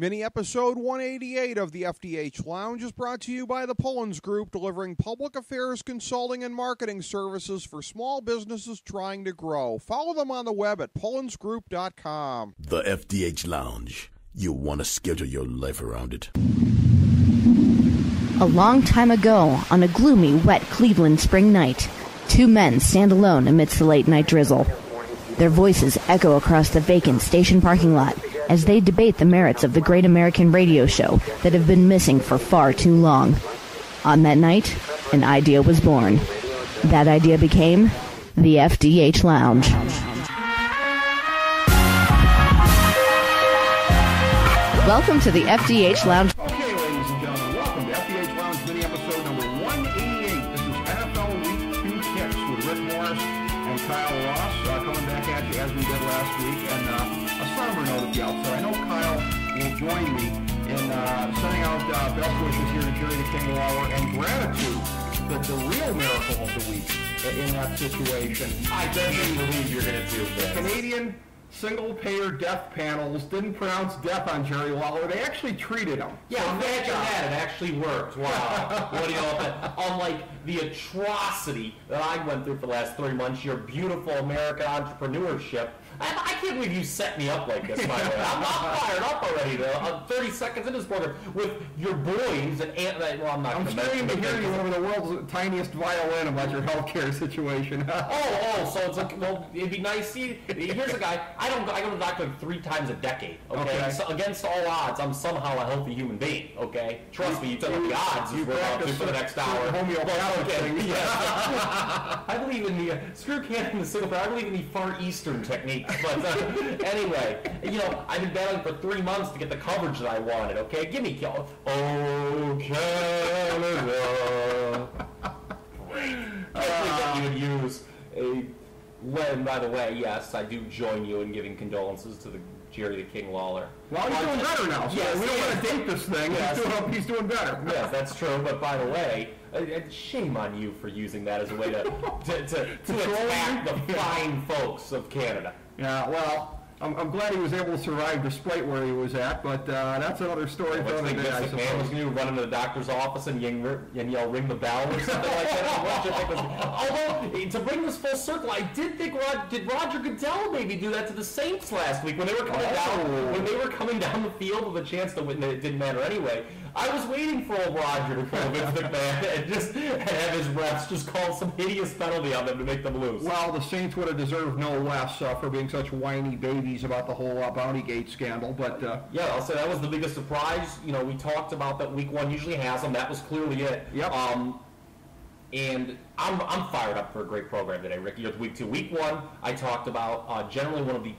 Mini episode 188 of the FDH Lounge is brought to you by the Pullins Group, delivering public affairs consulting and marketing services for small businesses trying to grow. Follow them on the web at pullinsgroup.com. The FDH Lounge. You want to schedule your life around it. A long time ago, on a gloomy, wet Cleveland spring night, two men stand alone amidst the late-night drizzle. Their voices echo across the vacant station parking lot as they debate the merits of the great American radio show that have been missing for far too long. On that night, an idea was born. That idea became the FDH Lounge. Welcome to the FDH Lounge. Okay, ladies and gentlemen, welcome to FDH Lounge mini episode number 188. This is NFL Week 2 Kicks with Rick Morris and Kyle Ross coming back at you as we did last week. And a somber note at the outset. I know Kyle will join me in sending out best wishes here to Jerry the King Lawler and gratitude that the real miracle of the week in that situation. I definitely believe you're going to do The this. Canadian single-payer death panels didn't pronounce death on Jerry Lawler. They actually treated him. Yeah, So imagine that. It actually worked. Wow. What do you know? Unlike the atrocity that I went through for the last 3 months, your beautiful American entrepreneurship. I can't believe you set me up like this, by the way. I'm fired up already, though. 30 seconds into this program with your boys and well, I'm not I'm going to starting to hear you over the world's tiniest violin about your healthcare situation. So it's like, well, it'd be nice. See, here's a guy. I go to the doctor like 3 times a decade. Okay. So against all odds, I'm somehow a healthy human being. Okay. Trust me. You tell me the odds. You we're about to practice for the next hour. homeopathic Okay, thing. yeah. I believe in the screw can in the single pair. I believe in the Far Eastern technique. But anyway, I've been battling for 3 months to get the coverage that I wanted. Okay, give me oh Canada. I think you would use a. And by the way, yes, I do join you in giving condolences to the Jerry the King Lawler. Well, he's doing better now, so yes, we don't want to date this thing. Yes. He's doing better. Yes, that's true. But by the way, shame on you for using that as a way to attack the fine folks of Canada. Yeah, well, I'm glad he was able to survive despite where he was at, but that's another story for another day, I Vince McMahon was suppose. going to run into the doctor's office and yell, ring the bell or something like that. Although, to bring this full circle, I did think, did Roger Goodell maybe do that to the Saints last week when they were coming down? When they were coming down the field with a chance to win, it didn't matter anyway. I was waiting for old Roger to pull Vince McMahon and have his refs just call some hideous penalty on them to make them lose. Well, the Saints would have deserved no less for being such whiny babies about the whole Bountygate scandal, but... Yeah, I'll say that was the biggest surprise. We talked about that week 1 usually has them. That was clearly it. Yep. And I'm fired up for a great program today, Rick. Week 2. Week 1, I talked about generally one of the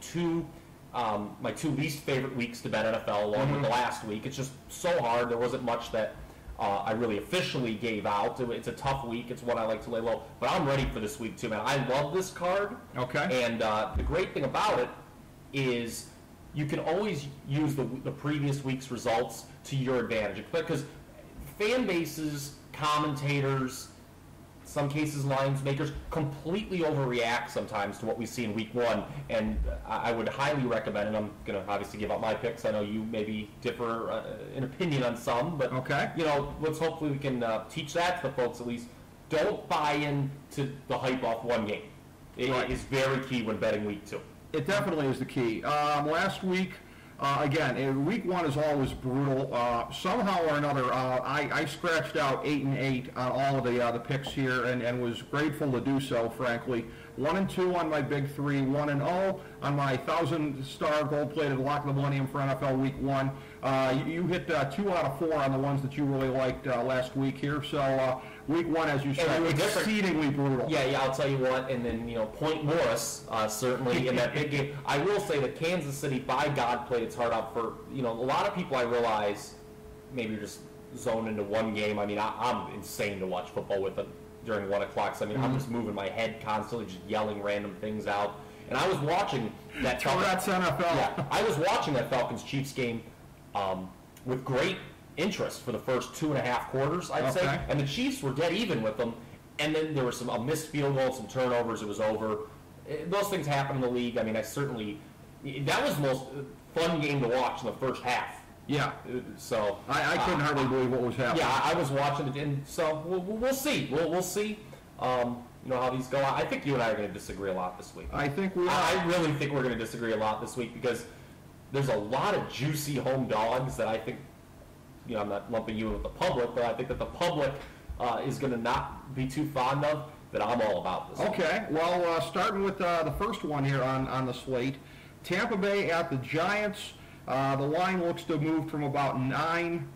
my 2 least favorite weeks to bet NFL, along with the last week. It's just so hard. There wasn't much that I really officially gave out. It's a tough week. It's one I like to lay low. But I'm ready for this week, too, man. I love this card. Okay. And the great thing about it is you can always use the previous week's results to your advantage. Because fan bases, commentators, some cases lines makers completely overreact sometimes to what we see in week 1, and I would highly recommend, and I'm going to obviously give out my picks. I know you maybe differ in opinion on some, but okay. Let's hopefully we can teach that to the folks at least. Don't buy into the hype off one game. It is very key when betting week 2. It definitely is the key. Last week, again, week 1 is always brutal. Somehow or another, I scratched out 8-8 on all of the picks here, and was grateful to do so, frankly. 1-2 on my big 3, 1-0 on my 1,000-star gold-plated lock of the millennium for NFL Week 1. You hit 2 out of 4 on the ones that you really liked last week here. So Week 1, as you said, exceedingly brutal. Yeah, I'll tell you what. And then Point Morris certainly in that big game. I will say that Kansas City, by God, played its heart out for a lot of people. I realize maybe you're just zoned into one game. I mean, I'm insane to watch football with them during 1 o'clock. So, I'm just moving my head constantly, just yelling random things out. And I was watching that. Tourette's NFL. Yeah, I was watching that Falcons-Chiefs game with great interest for the first 2.5 quarters, I'd say. And the Chiefs were dead even with them. And then there was a missed field goal, some turnovers. It was over. Those things happen in the league. I mean, that was the most fun game to watch in the first half. Yeah. So I couldn't hardly believe what was happening. Yeah, I was watching it, and so we'll see. We'll see. How these go. I think you and I are going to disagree a lot this week. I think we are. I really think we're going to disagree a lot this week because there's a lot of juicy home dogs that I think, I'm not lumping you in with the public, but I think that the public is going to not be too fond of, that I'm all about this. Okay, well, starting with the first one here on the slate, Tampa Bay at the Giants. The line looks to move from about 9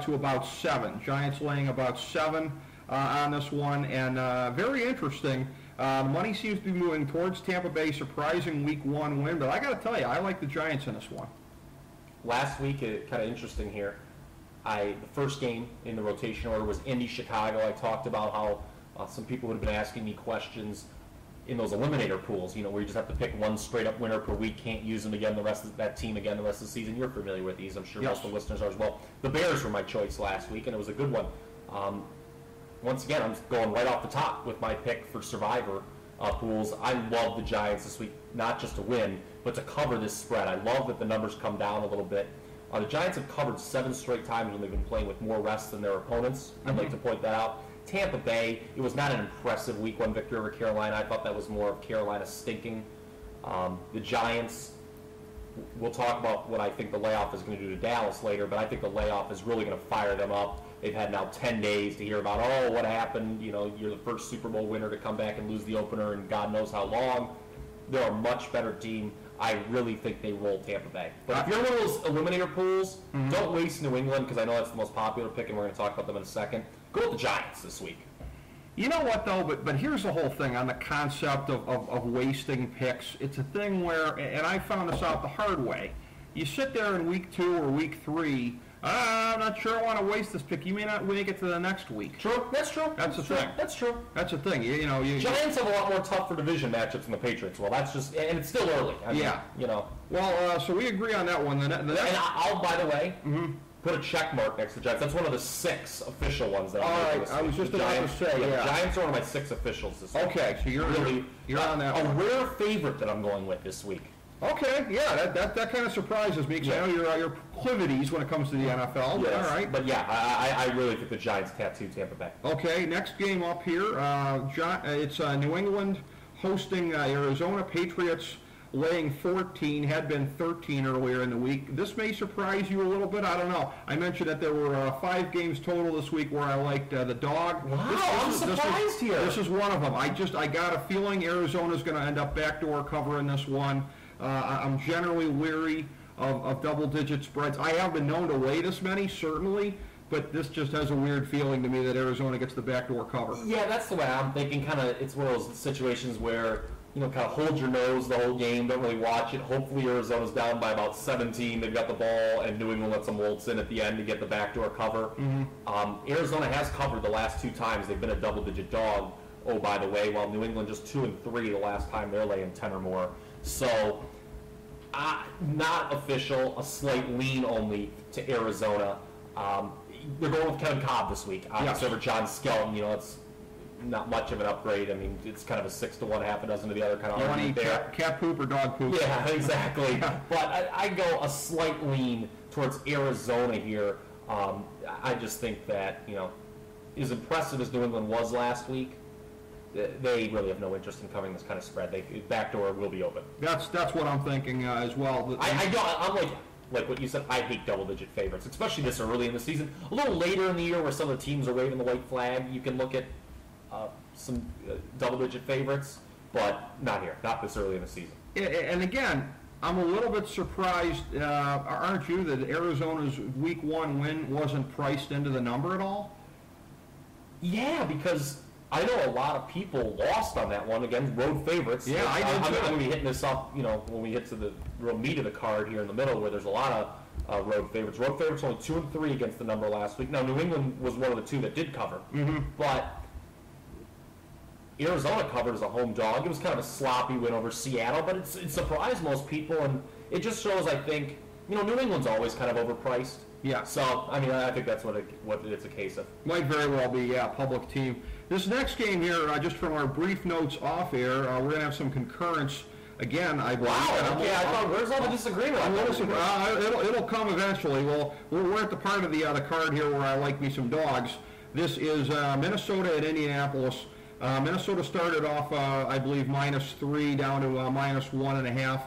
to about 7. Giants laying about 7 on this one, and very interesting. The money seems to be moving towards Tampa Bay, surprising Week 1 win, but I got to tell you, I like the Giants in this one. Last week, kind of interesting here. The first game in the rotation order was Indy-Chicago. I talked about how some people would have been asking me questions in those eliminator pools, where you just have to pick one straight-up winner per week, can't use them again, the rest of that team again the rest of the season. You're familiar with these. I'm sure most of the listeners are as well. The Bears were my choice last week, and it was a good one. Once again, I'm going right off the top with my pick for Survivor pools. I love the Giants this week, not just to win, but to cover this spread. I love that the numbers come down a little bit. The Giants have covered 7 straight times when they've been playing with more rest than their opponents. I'd like to point that out. Tampa Bay, it was not an impressive Week 1 victory over Carolina. I thought that was more of Carolina stinking. The Giants, we'll talk about what I think the layoff is going to do to Dallas later, but I think the layoff is really going to fire them up. They've had now 10 days to hear about, what happened. You're the first Super Bowl winner to come back and lose the opener in God knows how long. They're a much better team. I really think they roll Tampa Bay. But if you're one of those eliminator pools, don't waste New England, because I know that's the most popular pick, and we're going to talk about them in a second. Go with the Giants this week. You know what, though? But here's the whole thing on the concept of wasting picks. It's a thing where, and I found this out the hard way, you sit there in Week 2 or Week 3, I'm not sure I want to waste this pick. You may not make it to the next week. True. That's true. That's the thing. That's true. That's the thing. Giants have a lot more tougher division matchups than the Patriots. Well, that's just, and it's still early. I mean, Well, so we agree on that one. And I'll, by the way, put a check mark next to the Giants. That's one of the 6 official ones that I'm making this week. I was just about to say, The Giants are one of my 6 officials this week. Okay, so you're on that a one. rare favorite that I'm going with this week. Okay, yeah, that kind of surprises me, because I know your proclivities when it comes to the NFL. Yes. All right. But I really think the Giants tattoo Tampa Bay. Okay, next game up here, it's New England hosting Arizona. Patriots laying 14, had been 13 earlier in the week. This may surprise you a little bit, I don't know. I mentioned that there were 5 games total this week where I liked the dog. Wow, I'm surprised here. This is one of them. I got a feeling Arizona's going to end up backdoor covering this one. I'm generally weary of double-digit spreads. I have been known to lay this many, certainly, but this just has a weird feeling to me that Arizona gets the backdoor cover. Yeah, that's the way I'm thinking. Kind of, it's one of those situations where, kind of hold your nose the whole game, don't really watch it. Hopefully Arizona's down by about 17. They've got the ball, and New England lets them waltz in at the end to get the backdoor cover. Arizona has covered the last 2 times. They've been a double-digit dog, oh, by the way, while New England just 2 and 3 the last time they're laying 10 or more. So, not official, a slight lean only to Arizona. They're going with Kevin Cobb this week. Obviously, over John Skelton, it's not much of an upgrade. I mean, it's kind of a 6 to 1, half a dozen to the other kind of argument there. Cat poop or dog poop? Yeah, exactly. But I go a slight lean towards Arizona here. I just think that, as impressive as New England was last week, they really have no interest in covering this kind of spread. Backdoor will be open. That's what I'm thinking as well. I'm like what you said, I hate double-digit favorites, especially this early in the season. A little later in the year where some of the teams are waving the white flag, you can look at some double-digit favorites, but not here, not this early in the season. And again, I'm a little bit surprised, aren't you, that Arizona's Week 1 win wasn't priced into the number at all? Yeah, because I know a lot of people lost on that one against road favorites. Yeah, I did too. I'm going to be hitting this up, when we hit to the real meat of the card here in the middle, where there's a lot of road favorites. Road favorites only 2 and 3 against the number last week. Now, New England was one of the 2 that did cover, but Arizona covered as a home dog. It was kind of a sloppy win over Seattle, but it surprised most people, and it just shows, I think, New England's always kind of overpriced. Yeah. So, I mean, I think that's what it's a case of. Might very well be, yeah, public team. This next game here, just from our brief notes off air, we're going to have some concurrence again, I believe. Wow, okay, I thought, where's all the disagreement? It'll come eventually. Well, we're at the part of the card here where I like me some dogs. This is Minnesota at Indianapolis. Minnesota started off, I believe, -3 down to -1.5.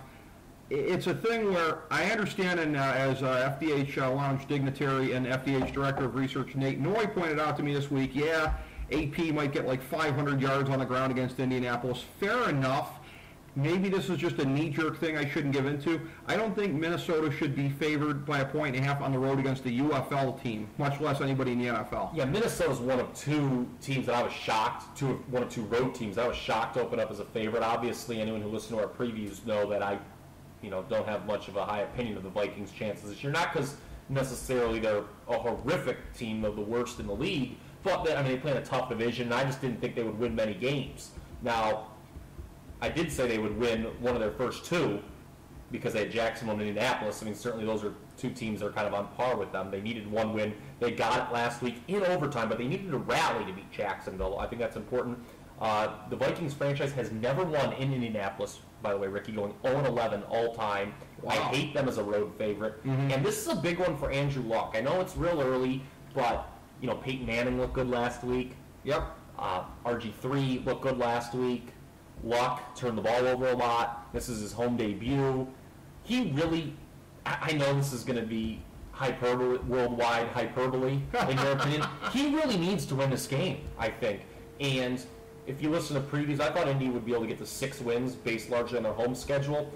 It's a thing where I understand, and as FDH Lounge Dignitary and FDH Director of Research Nate Noy pointed out to me this week, yeah, AP might get like 500 yards on the ground against Indianapolis. Fair enough. Maybe this is just a knee-jerk thing I shouldn't give into. I don't think Minnesota should be favored by 1.5 on the road against the UFL team, much less anybody in the NFL. Yeah, Minnesota's one of two teams that I was shocked, one of two road teams I was shocked to open up as a favorite. Obviously, anyone who listened to our previews know that I don't have much of a high opinion of the Vikings' chances this year. Not because necessarily they're a horrific team, of the worst in the league, but they play in a tough division, and I just didn't think they would win many games. Now, I did say they would win one of their first two because they had Jacksonville and Indianapolis. Certainly those are two teams that are kind of on par with them. They needed one win. They got it last week in overtime, but they needed a rally to beat Jacksonville. I think that's important. The Vikings franchise has never won in Indianapolis, by the way, Ricky, going 0-11 all time. Wow. I hate them as a road favorite. Mm-hmm. And this is a big one for Andrew Luck. I know it's real early, but Peyton Manning looked good last week. Yep. RG3 looked good last week. Luck turned the ball over a lot. This is his home debut. He really, I know this is going to be worldwide hyperbole, in your opinion. He really needs to win this game, I think. And if you listen to previews, I thought Indy would be able to get to 6 wins based largely on their home schedule.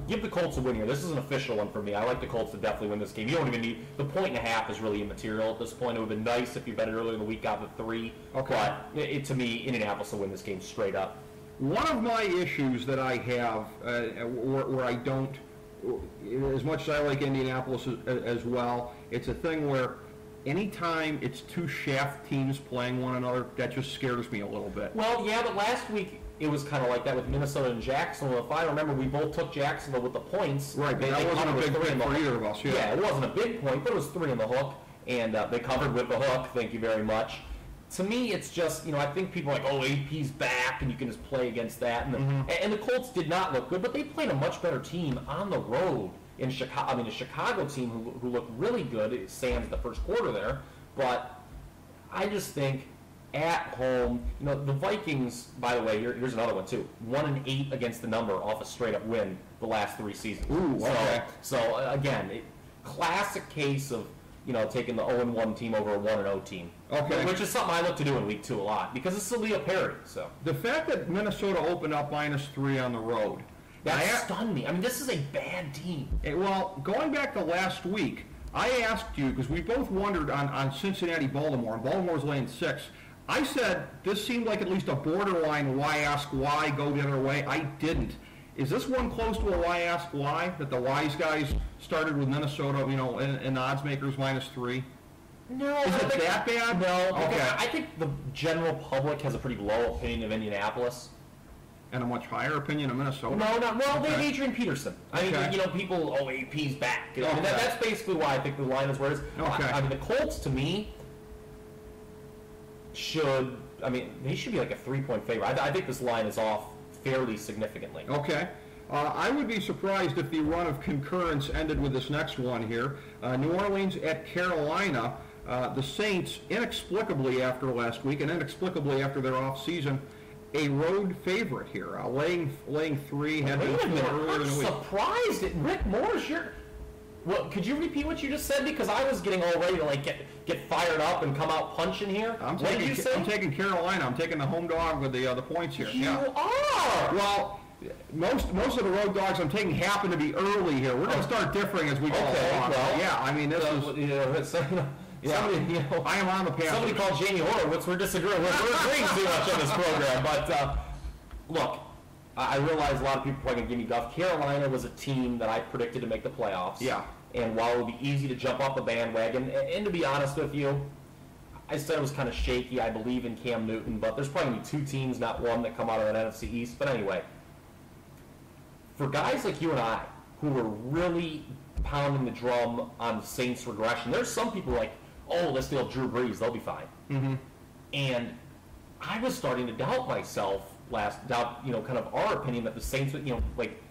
Give the Colts a win here. This is an official one for me. I like the Colts to definitely win this game. You don't even need, the 1.5 is really immaterial at this point. It would have been nice if you bet it earlier in the week, got the 3. Okay. But to me, Indianapolis will win this game straight up. One of my issues that I have, where I don't, as much as I like Indianapolis as well, it's a thing where anytime it's two shaft teams playing one another, that just scares me a little bit. Well, yeah, but last week it was kind of like that with Minnesota and Jacksonville. If I remember, we both took Jacksonville with the points. Right, but that wasn't a big point for either of us. Yeah, it wasn't a big point, but it was 3 in the hook, and they covered with the hook. Thank you very much. To me, it's just, I think people are like, oh, AP's back, and you can just play against that. And the Colts did not look good, but they played a much better team on the road in Chicago. A Chicago team who looked really good, sans the first quarter there. But I just think at home, the Vikings, by the way, here's another one too, 1-8 against the number off a straight-up win the last 3 seasons. Ooh, okay. So again, classic case of, taking the 0-1 team over a 1-0 team. Okay. Which is something I look to do in week 2 a lot, because it's a Leo Perry, so. The fact that Minnesota opened up -3 on the road. That stunned me. This is a bad team. Well, going back to last week, I asked you, because we both wondered on Cincinnati-Baltimore, and Baltimore's laying 6. I said this seemed like at least a borderline why ask why, go the other way. I didn't. Is this one close to a why ask why, that the wise guys started with Minnesota, and odds makers -3? No. Is it that bad? No. Okay. I think the general public has a pretty low opinion of Indianapolis. And a much higher opinion of Minnesota? No, not well. Okay. They have Adrian Peterson. People, AP's back. That's basically why I think the line is where it is. Okay. The Colts, to me, they should be like a 3-point favorite. I think this line is off fairly significantly. Okay. I would be surprised if the run of concurrence ended with this next one here. New Orleans at Carolina. The Saints, inexplicably after last week and inexplicably after their off-season, a road favorite here. Laying 3 had been earlier in the week. I'm surprised at Rick Morris. Could you repeat what you just said? Because I was getting all ready to get fired up and come out punching here. I'm taking Carolina. I'm taking the home dog with the points here. You are. Well, most of the road dogs I'm taking happen to be early here. We're going to start differing as we go along. Well, yeah, this is. Somebody, I am on the path. Somebody called Jamie Horowitz. We're disagreeing. We're agreeing too much on this program. But look, I realize a lot of people are probably going to give me guff. Carolina was a team that I predicted to make the playoffs. Yeah. And while it would be easy to jump off the bandwagon, and to be honest with you, I said it was kind of shaky. I believe in Cam Newton, but there's probably going to be 2 teams, not one, that come out of that NFC East. But anyway, for guys like you and I, who were really pounding the drum on the Saints' regression, there's some people like, oh, let's deal Drew Brees, they'll be fine. Mm-hmm. And I was starting to doubt myself kind of our opinion that the Saints, like,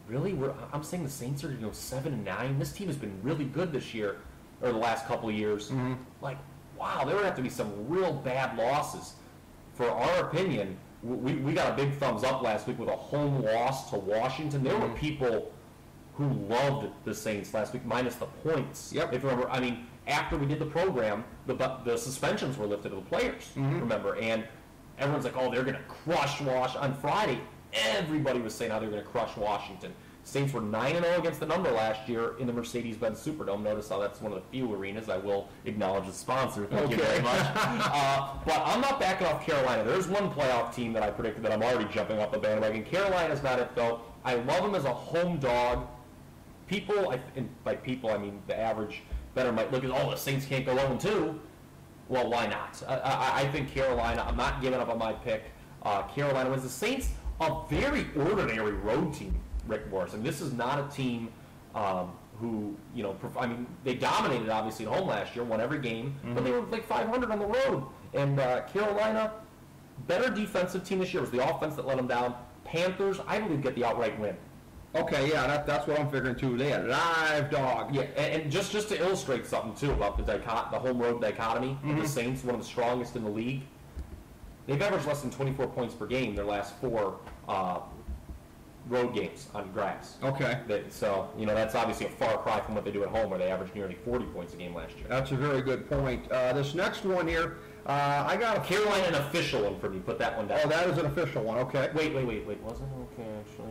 really, I'm saying the Saints are 7-9. This team has been really good this year, or the last couple of years. Mm-hmm. Like, wow, there would have to be some real bad losses. For our opinion, we got a big thumbs up last week with a home loss to Washington. There were people who loved the Saints last week, minus the points. Yep. If you remember, I mean, after we did the program, the suspensions were lifted of the players, remember? And everyone's like, oh, they're going to crush On Friday, everybody was saying how they were going to crush Washington. Saints were 9-0 against the number last year in the Mercedes-Benz Superdome. Notice how that's one of the few arenas I will acknowledge the sponsor. Thank you very much. But I'm not backing off Carolina. There's one playoff team that I predicted that I'm already jumping off the bandwagon. Carolina's not it, though. I love them as a home dog. People, and by people I mean the average bettor might look at, oh, the Saints can't go 0-2. Well, why not? I think Carolina, I'm not giving up on my pick. Carolina wins. The Saints, a very ordinary road team, Rick Morris. And this is not a team who, they dominated obviously at home last year, won every game, but they were like 500 on the road. And Carolina, better defensive team this year. It was the offense that let them down. Panthers, I believe, get the outright win. Okay, yeah, that's what I'm figuring too. They had live dog. Yeah, and just to illustrate something too about the home road dichotomy of the Saints, one of the strongest in the league. They've averaged less than 24 points per game their last 4 road games on grass. Okay. So that's obviously a far cry from what they do at home, where they averaged nearly 40 points a game last year. That's a very good point. This next one here, I got a Carolina, an official one for me. Put that one down. Oh, that is an official one. Okay. Wait. Wasn't it okay? Actually,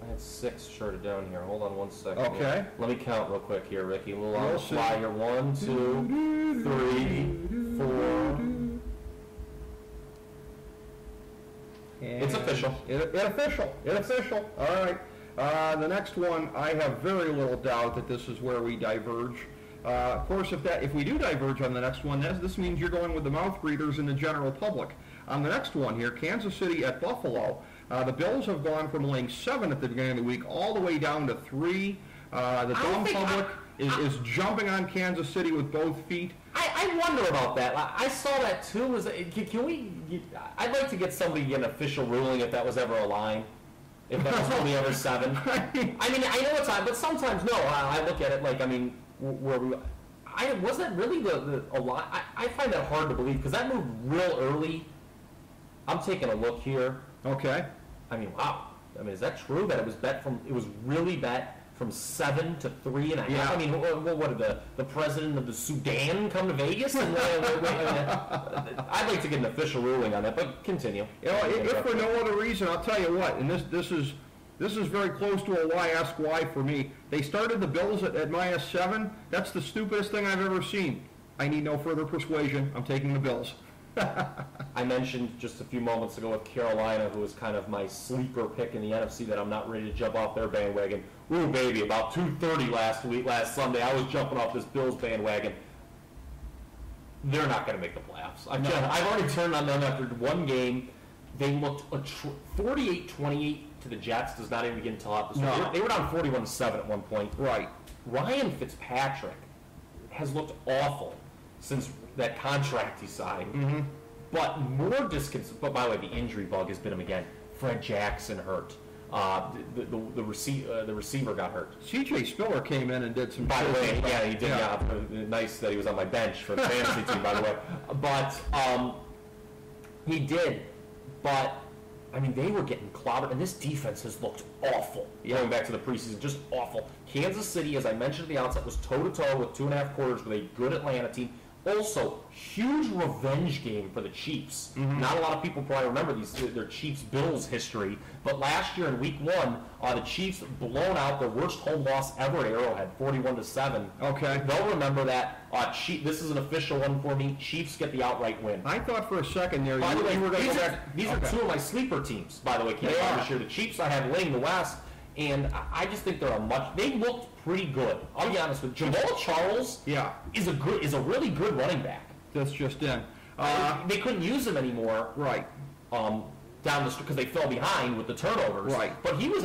I had 6 shorted down here. Hold on one second. Okay. Here. Let me count real quick here, Ricky. A little on the fly here. 1, 2, 3, 4. It's official. It official. All right. The next one, I have very little doubt that this is where we diverge. Of course, if we do diverge on the next one, this means you're going with the mouth breathers and the general public. On the next one here, Kansas City at Buffalo. The Bills have gone from laying 7 at the beginning of the week all the way down to 3. The dumb public is jumping on Kansas City with both feet. I wonder about that. I saw that too. I'd like to get somebody an official ruling if that was ever a line. If that was only ever 7. I mean, I know it's high, but sometimes no. I look at it like, was that really a line? I find that hard to believe because that moved real early. I'm taking a look here. Okay. I mean, wow. Is that true that it was really bet from 7 to 3.5? Yeah. I mean, what did the president of the Sudan come to Vegas? And, I'd like to get an official ruling on that, but continue. If for no other reason, I'll tell you what, and this is very close to a why ask why for me. They started the Bills at -7. That's the stupidest thing I've ever seen. I need no further persuasion. I'm taking the Bills. I mentioned just a few moments ago with Carolina, who was kind of my sleeper pick in the NFC, that I'm not ready to jump off their bandwagon. Ooh, baby, about 2:30 last Sunday, I was jumping off this Bills bandwagon. They're not going to make the playoffs. I've already turned on them after one game. They looked 48-28 to the Jets. Does not even begin until out this week. They were down 41-7 at one point. Right. Ryan Fitzpatrick has looked awful since that contract he signed. But more disconcerting. But by the way, the injury bug has been him again. Fred Jackson hurt. The receiver got hurt. C.J. Spiller came in and did some. By the way, yeah, he did. Yeah. Nice that he was on my bench for the fantasy team. By the way, but he did. But they were getting clobbered, and this defense has looked awful. Going back to the preseason, just awful. Kansas City, as I mentioned at the outset, was toe-to-toe with 2.5 quarters with a good Atlanta team. Also, huge revenge game for the Chiefs. Not a lot of people probably remember their Chiefs-Bills history, but last year in Week 1, the Chiefs blown out their worst home loss ever at Arrowhead, 41-7. Okay. They'll remember that. This is an official one for me. Chiefs get the outright win. I thought for a second there by the way, you were going to go back. These are 2 of my sleeper teams, by the way. This year, the Chiefs I have laying the West, and I just think they looked pretty good. I'll be honest with you. Jamal Charles is a really good running back. That's just in. They couldn't use him anymore. Right. Down the street because they fell behind with the turnovers. Right. But he was,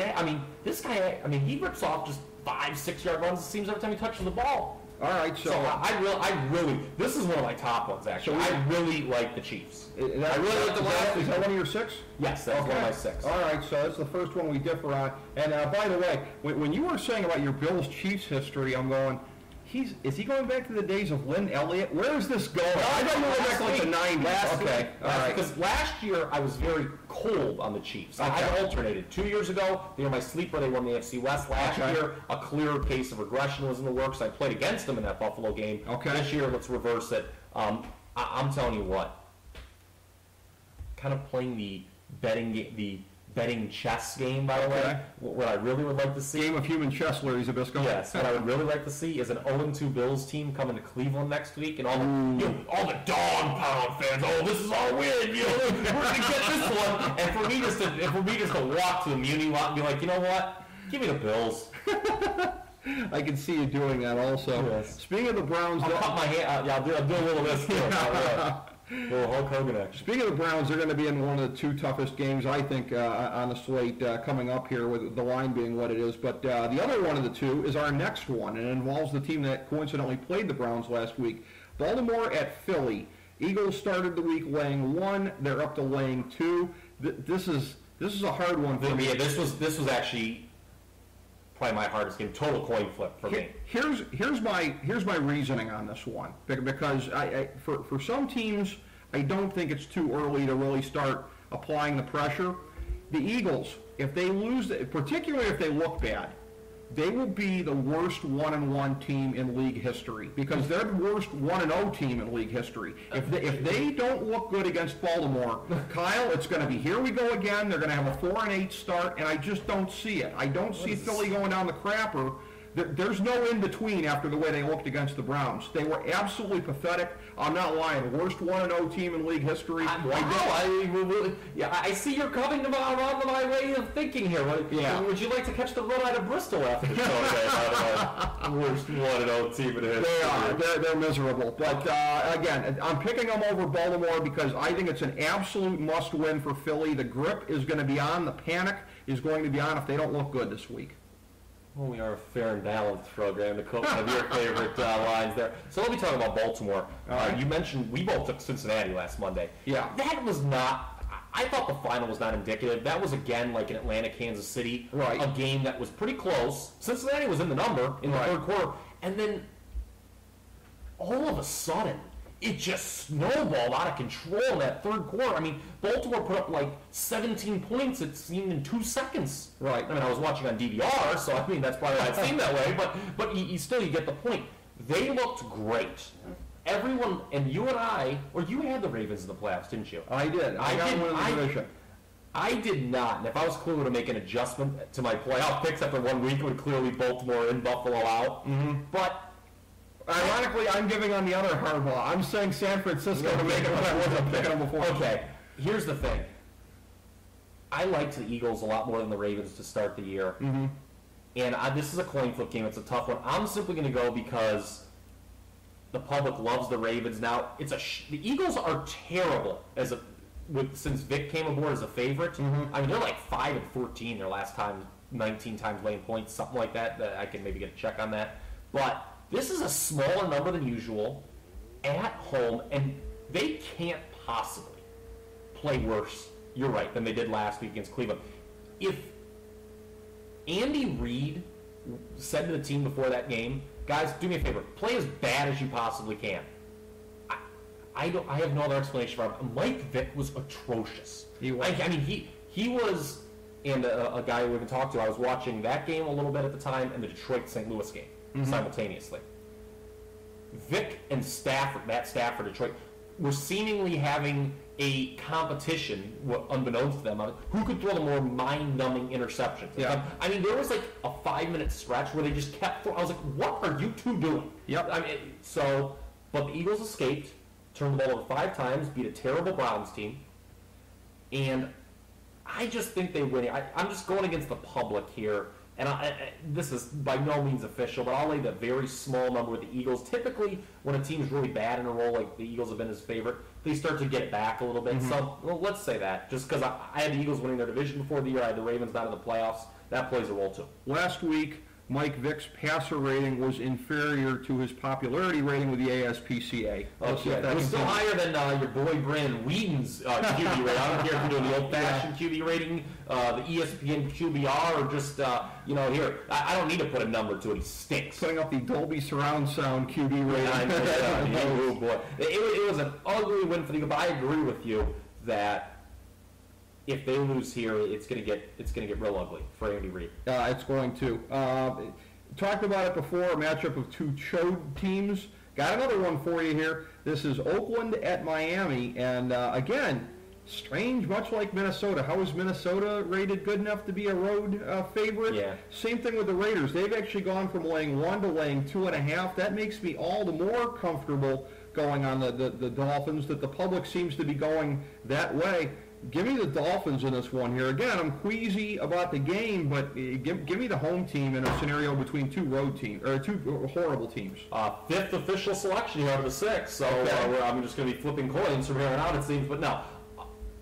this guy, he rips off just 5-6 yard runs, it seems, every time he touches the ball. All right, So I really, this is one of my top ones actually. I really like the Chiefs. I really like the Lions. Is that one of your 6? Yes, that's one of my 6. All right, so that's the first one we differ on. And by the way, when you were saying about your Bills-Chiefs history, I'm going, is he going back to the days of Lynn Elliott? Where is this going? I thought you were back to like the 90s. Okay, all right. Because last year I was very cold on the Chiefs. Okay. I alternated. 2 years ago, they were my sleeper. They won the AFC West. Last year, a clear case of regression was in the works. I played against them in that Buffalo game. Okay. This year, let's reverse it. I'm telling you what. Kind of playing the betting chess game, by the way. What I really would like to see. Game of human chess, Larry Zabisco. Yes, what I would really like to see is an 0-2 Bills team coming to Cleveland next week, and all the dog pound fans. Oh, this is our win. We're gonna get this one. And for me just to walk to the Muni lot and be like, you know what? Give me the Bills. I can see you doing that also. Yes. Speaking of the Browns, I'll cut my hand. I'll do a little of this too. Little Hulk Hogan action. Speaking of the Browns, they're going to be in one of the 2 toughest games, I think, on the slate coming up here, with the line being what it is. But the other one of the 2 is our next one, and it involves the team that coincidentally played the Browns last week. Baltimore at Philly. Eagles started the week laying 1. They're up to laying 2. This is a hard one for me. Yeah, this was actually probably my hardest game. Total coin flip for me. Here's my reasoning on this one, because for some teams, I don't think it's too early to really start applying the pressure. The Eagles, if they lose, particularly if they look bad, they will be the worst 1-1 team in league history, because they're the worst 1-0 team in league history. If they don't look good against Baltimore, Kyle, it's going to be here we go again. They're going to have a 4-8 start, and I just don't see it. I don't see Philly going down the crapper. There's no in-between after the way they looked against the Browns. They were absolutely pathetic. I'm not lying. Worst 1-0 team in league history. I see you're coming around to my way of thinking here. Would you like to catch the run out of Bristol after the show today? Worst 1-0 team in history. They are. They're miserable. But again, I'm picking them over Baltimore because I think it's an absolute must-win for Philly. The grip is going to be on. The panic is going to be on if they don't look good this week. Well, we are a fair and balanced program, to quote one of your favorite lines there. So let me talk about Baltimore. You mentioned we both took Cincinnati last Monday. Yeah. That was not, I thought the final was not indicative. That was, again, like in Atlanta, Kansas City, right. A game that was pretty close. Cincinnati was in the number in the third quarter. And then all of a sudden, it just snowballed out of control in that third quarter. I mean, Baltimore put up like 17 points, it seemed, in 2 seconds. Right. I mean, I was watching on DVR, so I mean, that's probably why it seemed that way, but you get the point. They looked great. Everyone, and you and I, or you had the Ravens in the playoffs, didn't you? I did. I got them in the division. I did not, and if I was clearly to make an adjustment to my playoff picks after 1 week, it would clearly Baltimore and Buffalo out. Mm-hmm. But ironically, I'm giving on the other hardball. I'm saying San Francisco to make it when I wasn't picking them before. Okay, here's the thing. I liked the Eagles a lot more than the Ravens to start the year. Mm-hmm. And this is a coin flip game. It's a tough one. I'm simply going to go because the public loves the Ravens. Now, the Eagles are terrible since Vic came aboard as a favorite. Mm-hmm. I mean, they're like 5-14 their last time, 19 times laying points, something like that. I can maybe get a check on that. But this is a smaller number than usual at home, and they can't possibly play worse, you're right, than they did last week against Cleveland. If Andy Reid said to the team before that game, guys, do me a favor, play as bad as you possibly can. I have no other explanation for him. Mike Vick was atrocious. He was. I mean, he was, and a guy we haven't talked to, I was watching that game a little bit at the time, and the Detroit-St. Louis game. Mm-hmm. Simultaneously. Vic and Stafford, Detroit, were seemingly having a competition, unbeknownst to them, on who could throw the more mind-numbing interceptions. Yeah. I mean, there was like a 5-minute stretch where they just kept throwing. I was like, what are you two doing? Yep. I mean, but the Eagles escaped, turned the ball over 5 times, beat a terrible Browns team, and I just think they win. I'm just going against the public here. And this is by no means official, but I'll lay the very small number with the Eagles. Typically, when a team's really bad in a roll, like the Eagles have been his favorite, they start to get back a little bit. Mm-hmm. So, let's say that. Just because I had the Eagles winning their division before the year, I had the Ravens not in the playoffs. That plays a role, too. Last week, Mike Vick's passer rating was inferior to his popularity rating with the ASPCA. Okay, it was still higher than your boy Brandon Whedon's QB rating. I don't care if you're doing the old-fashioned QB rating, the ESPN QBR, or just, here. I don't need to put a number to it. He stinks. Putting up the Dolby Surround Sound QB rating. Oh, boy. It was an ugly win for the Eagles, but I agree with you that if they lose here, it's going to get real ugly for Andy Reid. It's going to. Talked about it before. A matchup of two chode teams. Got another one for you here. This is Oakland at Miami, and again, strange. Much like Minnesota. How is Minnesota rated good enough to be a road favorite? Yeah. Same thing with the Raiders. They've actually gone from laying 1 to laying 2.5. That makes me all the more comfortable going on the Dolphins. That the public seems to be going that way. Give me the Dolphins in this one here. Again, I'm queasy about the game, but give me the home team in a scenario between two road teams, or two horrible teams. Fifth official selection here out of the 6, so I'm just going to be flipping coins from here on out, it seems. But no,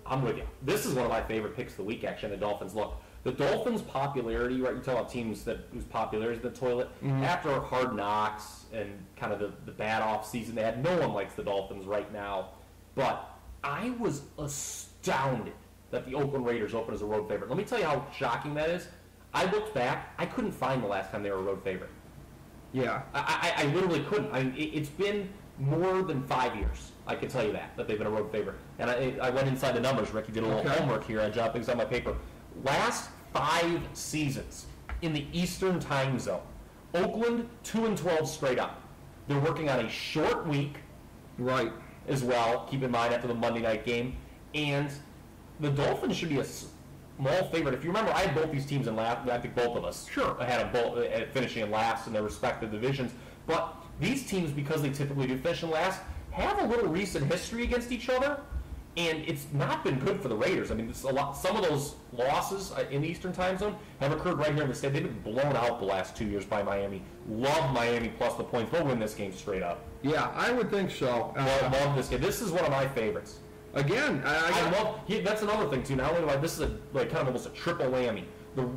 I'm with you. This is one of my favorite picks of the week, actually, in the Dolphins. Look, the Dolphins' popularity, right, you talk about teams whose popularity is in the toilet. After Hard Knocks and kind of the bad off-season they had, no one likes the Dolphins right now. But I was astounded that the Oakland Raiders opened as a road favorite. Let me tell you how shocking that is. I looked back. I couldn't find the last time they were a road favorite. Yeah. I literally couldn't. I mean, it's been more than 5 years. I can tell you that they've been a road favorite. And I went inside the numbers, Ricky, did a little homework here. I jotted things on my paper. Last 5 seasons in the Eastern time zone, Oakland 2-12 straight up. They're working on a short week. Right. As well, keep in mind, after the Monday night game. And the Dolphins should be a small favorite. If you remember, I had both these teams in last. I think both of us. Sure. I had them both finishing in last in their respective divisions. But these teams, because they typically do finish in last, have a little recent history against each other. And it's not been good for the Raiders. I mean, some of those losses in the Eastern time zone have occurred right here in the state. They've been blown out the last 2 years by Miami. Love Miami plus the points. They'll win this game straight up. Yeah, I would think so. Love this game. This is one of my favorites. Again, I love. That's another thing too. Not only this is kind of almost a triple whammy. The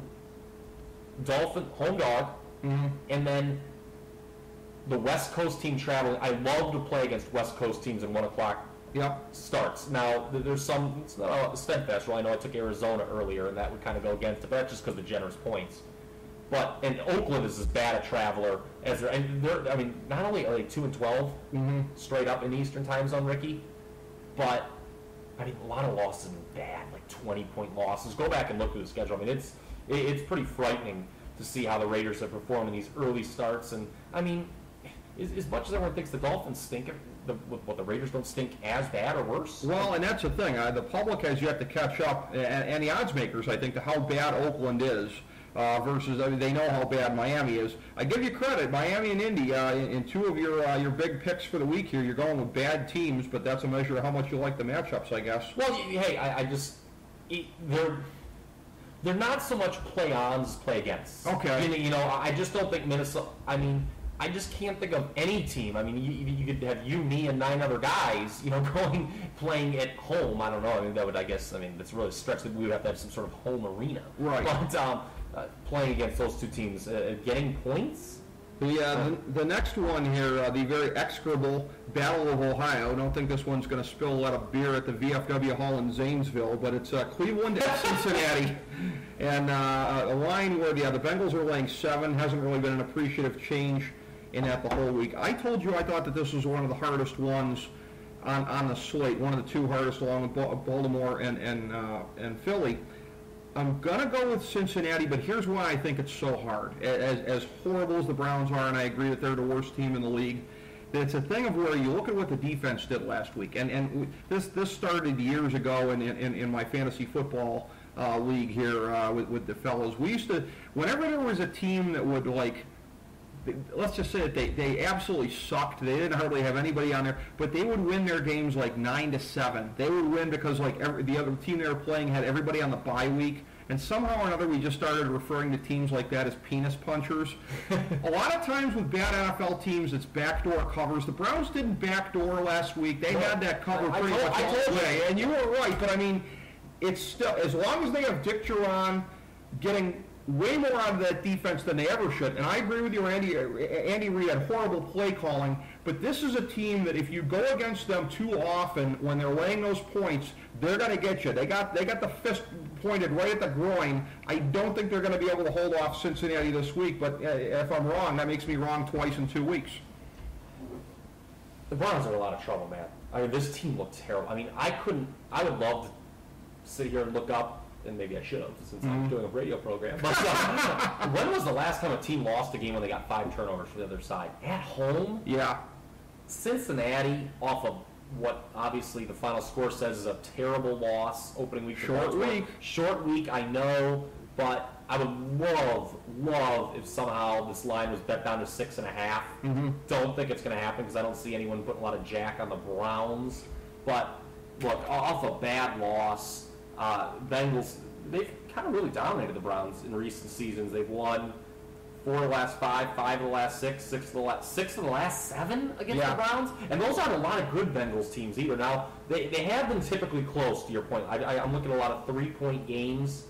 Dolphin home dog, and then the West Coast team traveling. I love to play against West Coast teams in 1 o'clock. Starts. Now, there's some, it's not a steadfast rule. I know I took Arizona earlier, and that would kind of go against it, but that's just because of the generous points. And Oakland is as bad a traveler as they're, I mean, not only are they 2-12 straight up in the Eastern time zone, Ricky, but, I mean, a lot of losses have been bad, like 20-point losses. Go back and look through the schedule. I mean, it's pretty frightening to see how the Raiders have performed in these early starts. And, I mean, as much as everyone thinks the Dolphins stink, the Raiders don't stink as bad or worse? Well, and that's the thing. The public has yet to catch up, and the odds makers, I think, to how bad Oakland is versus, I mean, they know how bad Miami is. I give you credit, Miami and Indy, in 2 of your big picks for the week here, you're going with bad teams, but that's a measure of how much you like the matchups, I guess. Well, hey, I just, they're not so much play-ons as play-against. Okay. You know, I just don't think Minnesota, I mean, I just can't think of any team. I mean, you could have you, me, and 9 other guys, playing at home. I don't know. I mean, that would, I guess, I mean, it's really a stretch that we would have to have some sort of home arena. Right. But playing against those 2 teams, getting points? The next one here, the very execrable Battle of Ohio. I don't think this one's going to spill a lot of beer at the VFW Hall in Zanesville, but it's Cleveland at Cincinnati. And a line where the Bengals are laying 7. Hasn't really been an appreciative change in that the whole week. I told you I thought that this was one of the hardest ones on the slate, one of the 2 hardest along with Baltimore and Philly. I'm going to go with Cincinnati, but here's why I think it's so hard. As horrible as the Browns are, and I agree that they're the worst team in the league, it's a thing of where you look at what the defense did last week. And this started years ago in my fantasy football league here with the fellows. We used to, whenever there was a team that would, like, let's just say that they absolutely sucked. They didn't hardly have anybody on there, but they would win their games like 9-7. They would win because the other team they were playing had everybody on the bye week, and somehow or another we just started referring to teams like that as penis punchers. A lot of times with bad NFL teams, it's backdoor covers. The Browns didn't backdoor last week. They had that cover pretty much all the way, and you were right. But I mean, it's still, as long as they have Dick Duran getting way more out of that defense than they ever should. And I agree with you, Andy. Andy Reid had horrible play calling, but this is a team that if you go against them too often when they're laying those points, they're going to get you. They got the fist pointed right at the groin. I don't think they're going to be able to hold off Cincinnati this week, but if I'm wrong, that makes me wrong twice in 2 weeks. The Browns are in a lot of trouble, man. I mean, this team looked terrible. I mean, I would love to sit here and look up, and maybe I should have, since I'm doing a radio program. But when was the last time a team lost a game when they got 5 turnovers from the other side? At home? Yeah. Cincinnati, off of what obviously the final score says is a terrible loss, opening week. Short week. Short week, I know, but I would love if somehow this line was bet down to 6.5. Don't think it's going to happen because I don't see anyone putting a lot of jack on the Browns. But look, off a bad loss, Bengals, they've kind of really dominated the Browns in recent seasons. They've won 4 of the last 5, 5 of the last 6, 6 of the last 7 against the Browns. And those aren't a lot of good Bengals teams either. Now, they have been typically close, to your point. I'm looking at a lot of 3-point games.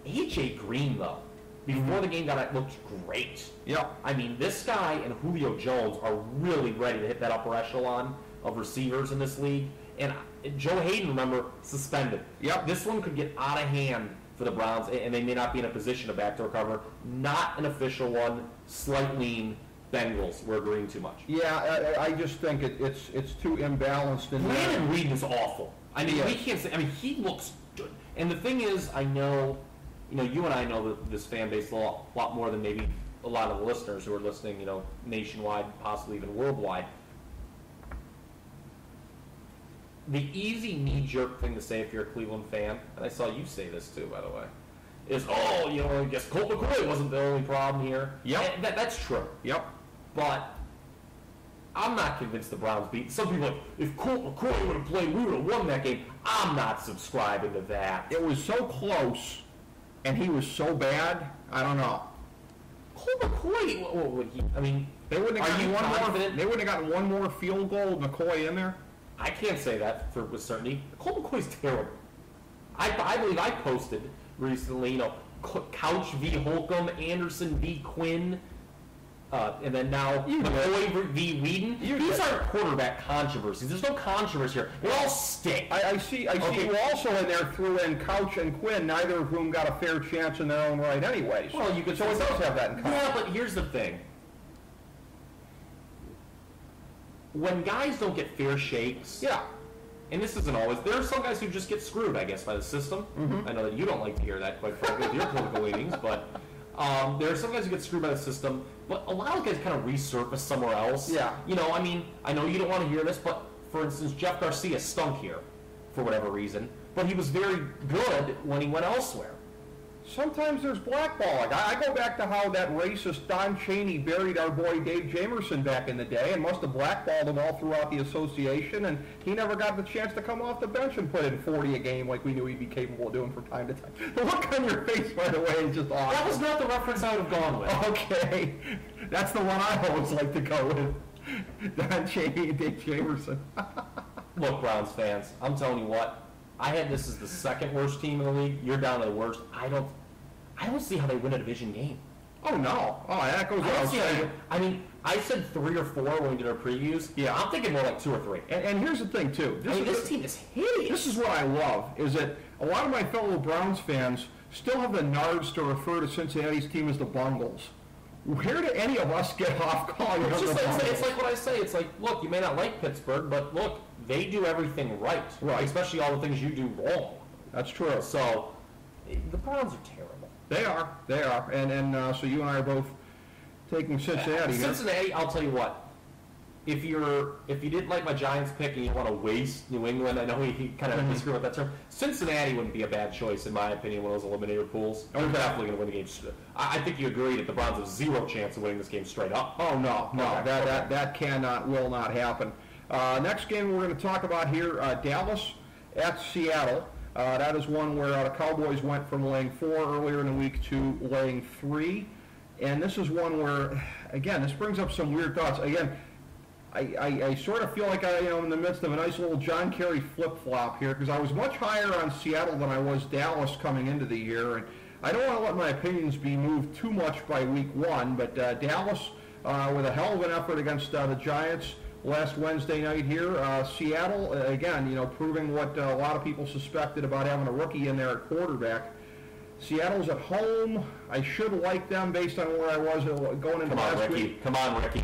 A.J. Green, though, before the game looked great. Yep. I mean, this guy and Julio Jones are really ready to hit that upper echelon of receivers in this league. And Joe Hayden, remember, suspended. Yep. This one could get out of hand for the Browns, and they may not be in a position to back to recover. Not an official one. Slight lean. Bengals. We're agreeing too much. Yeah, I just think it's too imbalanced. Brandon Reed is awful. I mean, we can't say. I mean, he looks good. And the thing is, I know, you and I know this fan base a lot more than maybe a lot of the listeners who are listening, nationwide, possibly even worldwide. The easy knee-jerk thing to say if you're a Cleveland fan, and I saw you say this too, by the way, is, I guess Colt McCoy wasn't the only problem here. Yep. That's true. Yep. But I'm not convinced the Browns beat. Some people are like, if Colt McCoy would have played, we would have won that game. I'm not subscribing to that. It was so close, and he was so bad, I don't know. Colt McCoy, they wouldn't have gotten one more field goal with McCoy in there? I can't say that with certainty. Colt McCoy's terrible. I believe I posted recently, Couch v. Holcomb, Anderson v. Quinn, and then now McCoy v. Whedon. These aren't quarterback controversies. There's no controversy here. They all stink. I see you also in there threw in Couch and Quinn, neither of whom got a fair chance in their own right anyways. Well, you could so it does have that in common. Yeah, but here's the thing. When guys don't get fair shakes, and this isn't always, there are some guys who just get screwed, I guess, by the system. I know that you don't like to hear that, quite frankly, with your political leanings, but there are some guys who get screwed by the system, but a lot of guys kind of resurface somewhere else. Yeah. I know you don't want to hear this, but for instance, Jeff Garcia stunk here for whatever reason, but he was very good when he went elsewhere. Sometimes there's blackballing. I go back to how that racist Don Chaney buried our boy Dave Jamerson back in the day and must have blackballed him all throughout the association, and he never got the chance to come off the bench and put in 40 a game like we knew he'd be capable of doing from time to time. The look on your face, by the way, is just awesome. That was not the reference I would have gone with. Okay. That's the one I always like to go with. Don Chaney and Dave Jamerson. Look, Browns fans, I'm telling you what, I had this as the second worst team in the league. You're down to the worst. I don't see how they win a division game. Oh, no. Oh, that goes without saying. I said 3 or 4 when we did our previews. Yeah. I'm thinking more like 2 or 3. And here's the thing, too. This team is hideous. This is what I love, is that a lot of my fellow Browns fans still have the nards to refer to Cincinnati's team as the Bungles. Where do any of us get off calling them the Bungles? It's like what I say. It's like, look, you may not like Pittsburgh, but look, they do everything right. Right. Especially all the things you do wrong. That's true. So, the Browns are terrible. They are. And so you and I are both taking Cincinnati. Cincinnati, I'll tell you what. If you didn't like my Giants pick and you want to waste New England, I know he kind of disagreed with that term. Cincinnati wouldn't be a bad choice, in my opinion, one of those eliminator pools. They're definitely going to win the game. I think you agree that the Browns have 0 chance of winning this game straight up. Oh, no. That will not happen. Next game we're going to talk about here, Dallas at Seattle. That is one where the Cowboys went from laying 4 earlier in the week to laying 3. And this is one where, again, this brings up some weird thoughts. Again, I sort of feel like I am in the midst of a nice little John Kerry flip-flop here, because I was much higher on Seattle than I was Dallas coming into the year. And I don't want to let my opinions be moved too much by week one, but Dallas with a hell of an effort against the Giants last Wednesday night here. Seattle, again, proving what a lot of people suspected about having a rookie in there at quarterback. Seattle's at home. I should like them based on where I was going into last week. Come on, Ricky.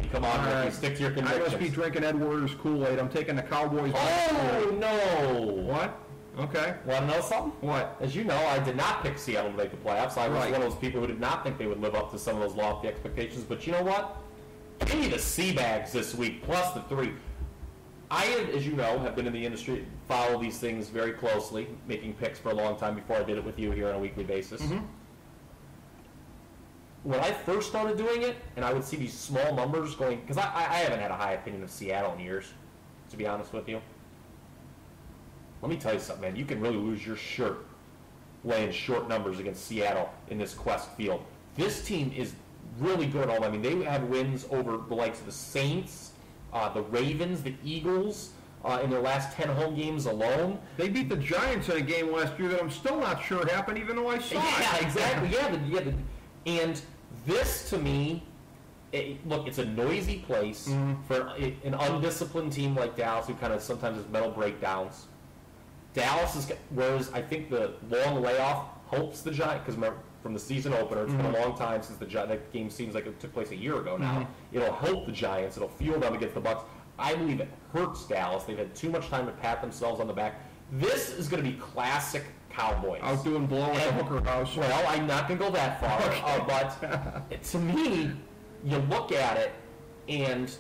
Stick to your convictions. I must be drinking Ed Werder's Kool-Aid. I'm taking the Cowboys. Oh, no. What? Okay. Want to know something? What? As you know, I did not pick Seattle to make the playoffs. I was one of those people who did not think they would live up to some of those lofty expectations. But you know what? Give me the Seabags this week, plus the 3. I, as you know, have been in the industry, follow these things very closely, making picks for a long time before I did it with you here on a weekly basis. Mm-hmm. When I first started doing it, and I would see these small numbers going, because I haven't had a high opinion of Seattle in years, to be honest with you. Let me tell you something, man. You can really lose your shirt laying short numbers against Seattle in this Quest field. This team is really good at home. I mean, they had wins over the likes of the Saints, the Ravens, the Eagles, in their last 10 home games alone. They beat the Giants in a game last year that I'm still not sure happened, even though I saw it. Yeah, exactly. And this, to me, look, it's a noisy place for an undisciplined team like Dallas, who kind of sometimes has mental breakdowns. Dallas is, whereas I think the long layoff helps the Giants, because remember, from the season opener, it's been a long time since that game seems like it took place a year ago now. It'll help the Giants. It'll fuel them against the Bucs. I believe it hurts Dallas. They've had too much time to pat themselves on the back. This is going to be classic Cowboys. Out doing blow at the hooker house. Well, I'm not going to go that far, but to me, you look at it, and,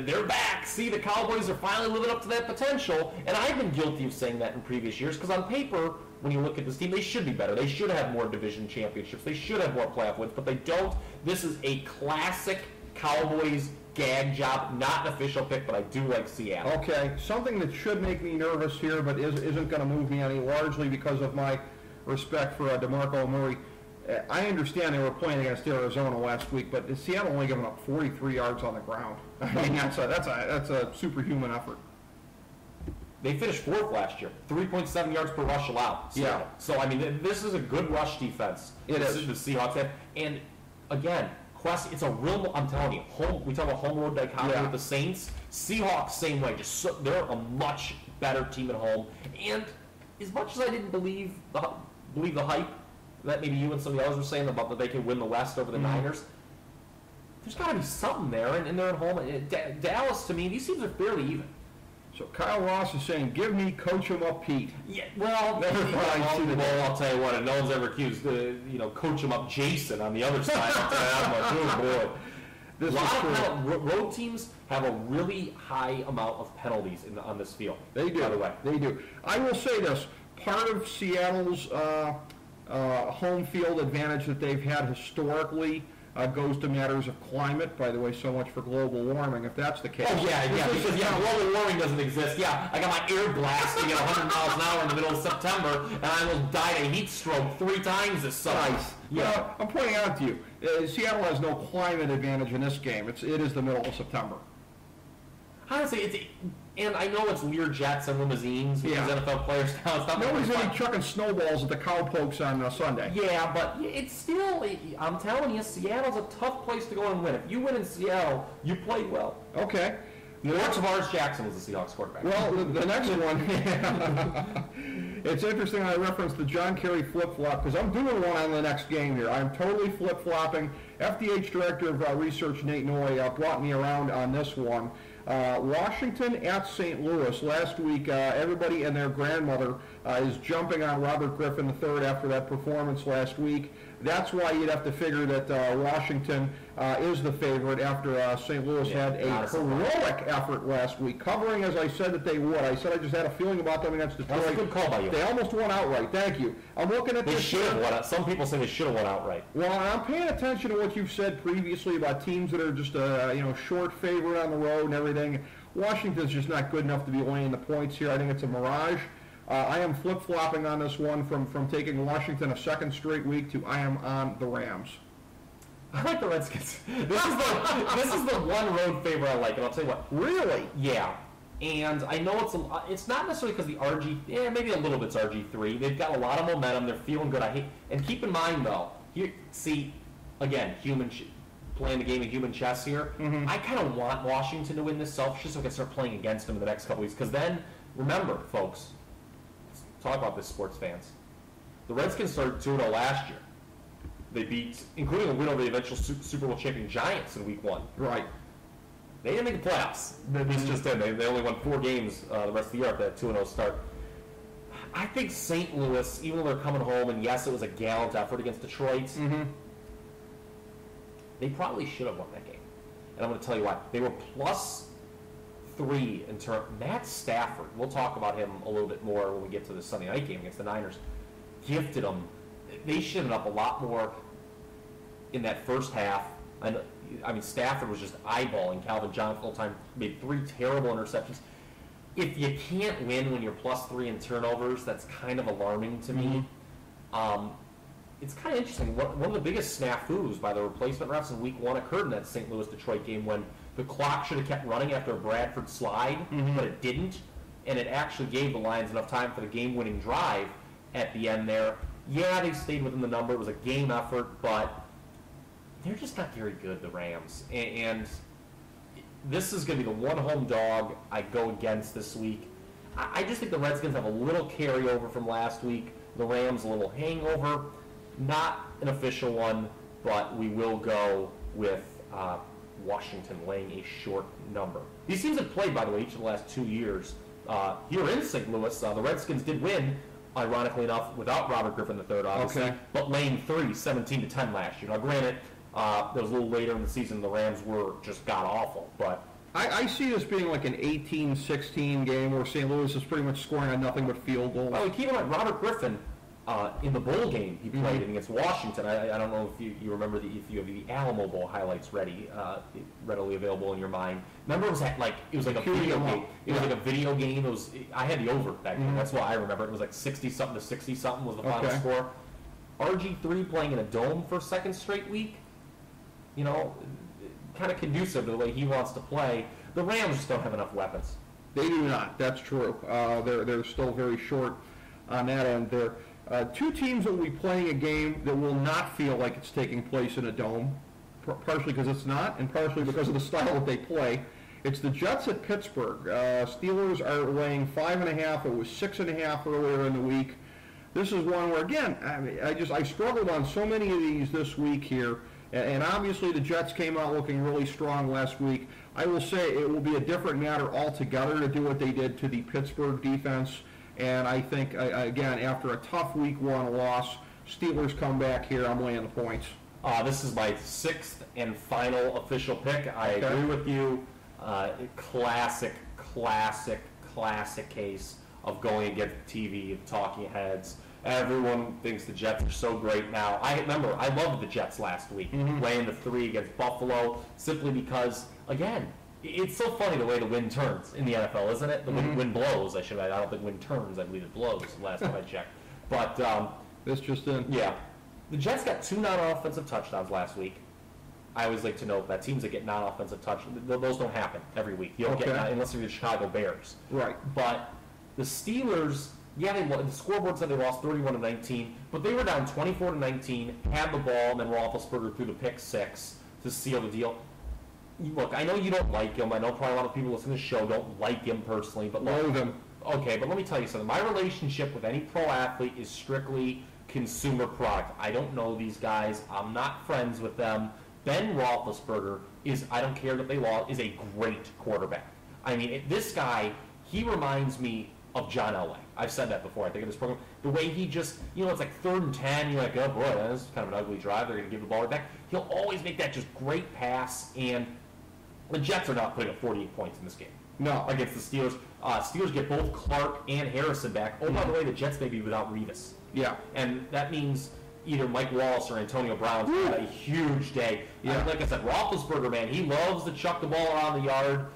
they're back. See, the Cowboys are finally living up to that potential. And I've been guilty of saying that in previous years, because on paper, when you look at this team, they should be better. They should have more division championships. They should have more playoff wins, but they don't. This is a classic Cowboys gag job, not an official pick, but I do like Seattle. Okay, something that should make me nervous here, but isn't going to move me any, largely because of my respect for DeMarco Murray. I understand they were playing against Arizona last week, but Seattle only giving up 43 yards on the ground. I mean, that's a superhuman effort. They finished 4th last year, 3.7 yards per rush allowed. Yeah. So, I mean, this is a good rush defense. It is. The Seahawks have. And, again, Quest, it's a real, I'm telling you, we talk about home road dichotomy with the Saints. Seahawks, same way. They're a much better team at home. And as much as I didn't believe the hype that maybe you and some of the others were saying about that they can win the West over the Niners, there's got to be something there, and they're at home. Dallas, to me, these teams are fairly even. So Kyle Ross is saying, give me coach him up Pete. Yeah, well, I'll tell you what, no one's ever accused, coach him up Jason on the other side. I'm like, oh boy. A lot of road teams have a really high amount of penalties on this field. They do. By the way, they do. I will say this: part of Seattle's home field advantage that they've had historically goes to matters of climate. By the way, so much for global warming, if that's the case. Oh, because global warming doesn't exist. Yeah, I got my air blasting at 100 miles an hour in the middle of September, and I almost died of heat stroke 3 times this summer. Nice. Yeah. I'm pointing out to you, Seattle has no climate advantage in this game. It is the middle of September. Honestly, and I know it's Lear jets and limousines with these NFL players now. Nobody's going to be chucking snowballs at the cowpokes on Sunday. Yeah, but it's still, I'm telling you, Seattle's a tough place to go and win. If you win in Seattle, you played well. Okay. Tavares Jackson was the Seahawks quarterback. Well, the next one, it's interesting I referenced the John Kerry flip-flop, because I'm doing one on the next game here. I'm totally flip-flopping. FDH Director of Research Nate Noy brought me around on this one. Washington at St. Louis. Last week, everybody and their grandmother is jumping on Robert Griffin III after that performance last week. That's why you'd have to figure that Washington is the favorite after St. Louis had a heroic effort last week, covering as I said that they would. I said I just had a feeling about them against Detroit. That's a good call by you. They almost won outright. Thank you. I'm looking at this. They should have won. Some people say they should have won outright. Well, I'm paying attention to what you've said previously about teams that are just short favorite on the road and everything. Washington's just not good enough to be laying the points here. I think it's a mirage. I am flip-flopping on this one from taking Washington a second straight week to I am on the Rams. I like the Redskins. This is the one road favorite I like, and I'll tell you what. Really? Yeah. And I know it's not necessarily because the maybe a little bit's RG3. They've got a lot of momentum. They're feeling good. And keep in mind though, again, playing the game of human chess here. Mm-hmm. I kind of want Washington to win this selfishly so I can start playing against them in the next couple weeks. Because then, remember, folks, let's talk about this, sports fans. The Redskins started 2-0 last year. They beat, including the win over the eventual Super Bowl champion Giants in Week 1. Right. They didn't make the playoffs. This just did. They only won 4 games the rest of the year after that 2-0 start. I think St. Louis, even though they're coming home, and yes, it was a gallant effort against Detroit, mm-hmm. They probably should have won that game. And I'm going to tell you why. They were +3 in terms. Matt Stafford, we'll talk about him a little bit more when we get to the Sunday night game against the Niners, gifted them. They shifted up a lot more in that first half. And I mean, Stafford was just eyeballing Calvin Johnson full time, made 3 terrible interceptions. If you can't win when you're +3 in turnovers, that's kind of alarming to me. Mm-hmm. It's kind of interesting. One of the biggest snafus by the replacement refs in Week 1 occurred in that St. Louis-Detroit game when the clock should have kept running after a Bradford slide, mm-hmm. but it didn't, and it actually gave the Lions enough time for the game-winning drive at the end there. Yeah, they stayed within the number. It was a game effort, but they're just not very good, the Rams. And this is going to be the one home dog I go against this week. I just think the Redskins have a little carryover from last week. The Rams a little hangover. Not an official one, but we will go with Washington laying a short number. These teams have played, by the way, each of the last 2 years. Here in St. Louis, the Redskins did win, ironically enough, without Robert Griffin III, obviously, but laying 3, 17-10 last year. Now, granted, that was a little later in the season. The Rams were just god-awful, but I see this being like an 18-16 game where St. Louis is pretty much scoring on nothing but field goals. Well, keep in mind, Robert Griffin, in the bowl game he played mm-hmm. against Washington, I don't know if you remember if you have the Alamo Bowl highlights readily available in your mind. Remember, it was like a video game. It was like a video game. I had the over that game. Mm-hmm. That's why I remember. It was like 60-something to 60-something was the final score. RG3 playing in a dome for a second straight week. You know, kind of conducive to the way he wants to play. The Rams just don't have enough weapons. They do not. That's true. They're still very short on that end there. 2 teams will be playing a game that will not feel like it's taking place in a dome, partially because it's not, and partially because of the style that they play. It's the Jets at Pittsburgh. Steelers are laying 5.5. It was 6.5 earlier in the week. This is one where, again, I struggled on so many of these this week here. And obviously the Jets came out looking really strong last week. I will say it will be a different matter altogether to do what they did to the Pittsburgh defense. And I think, again, after a tough Week 1 loss, Steelers come back here. I'm laying the points. This is my 6th and final official pick. I agree with you. Classic case of going against the TV, the talking heads. Everyone thinks the Jets are so great now. I loved the Jets last week, mm-hmm. laying the 3 against Buffalo, simply because, again, it's so funny the way the wind turns in the NFL, isn't it? The wind blows, I don't think wind turns, I believe it blows, last time I checked. But, this just in. Yeah. The Jets got 2 non-offensive touchdowns last week. I always like to note that teams that get non-offensive touchdowns, those don't happen every week. You don't get unless you're the Chicago Bears. Right. But the Steelers, the scoreboard said they lost 31-19, but they were down 24-19, had the ball, and then Roethlisberger threw the pick 6 to seal the deal. Look, I know you don't like him. I know probably a lot of people listening to the show don't like him personally, but loathe him. Okay, but let me tell you something. My relationship with any pro athlete is strictly consumer product. I don't know these guys. I'm not friends with them. Ben Roethlisberger I don't care that they lost, is a great quarterback. I mean, this guy, he reminds me of John Elway. I've said that before, I think, in this program. The way he just, it's like 3rd and 10, you're like, oh boy, this is kind of an ugly drive. They're going to give the ball right back. He'll always make that just great pass, and the Jets are not putting up 48 points in this game. No. Against the Steelers. Steelers get both Clark and Harrison back. Oh, by the way, the Jets may be without Revis. Yeah. And that means either Mike Wallace or Antonio Brown's had a huge day. Yeah. Like I said, Roethlisberger, man, he loves to chuck the ball around the yard.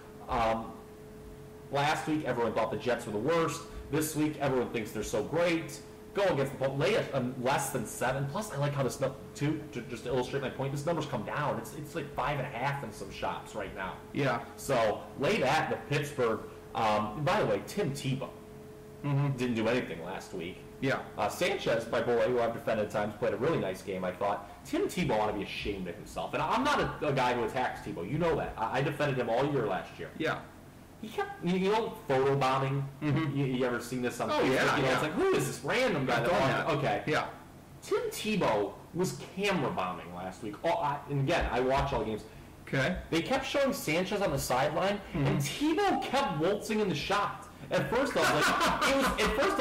Last week, everyone thought the Jets were the worst. This week, everyone thinks they're so great. Go against the lay it less than 7. Plus, I like how this number, too, just to illustrate my point, this number's come down. It's like 5.5 in some shops right now. Yeah. So lay that to Pittsburgh. By the way, Tim Tebow didn't do anything last week. Yeah. Sanchez, my boy, who I've defended at times, played a really nice game, I thought. Tim Tebow ought to be ashamed of himself. And I'm not a guy who attacks Tebow. You know that. I defended him all year last year. Yeah. He kept, photo bombing. You ever seen this on Facebook? Yeah. It's like, who is this random guy? Okay. Yeah. Tim Tebow was camera bombing last week. And again, I watch all the games. Okay. They kept showing Sanchez on the sideline, and Tebow kept waltzing in the shot. At first, I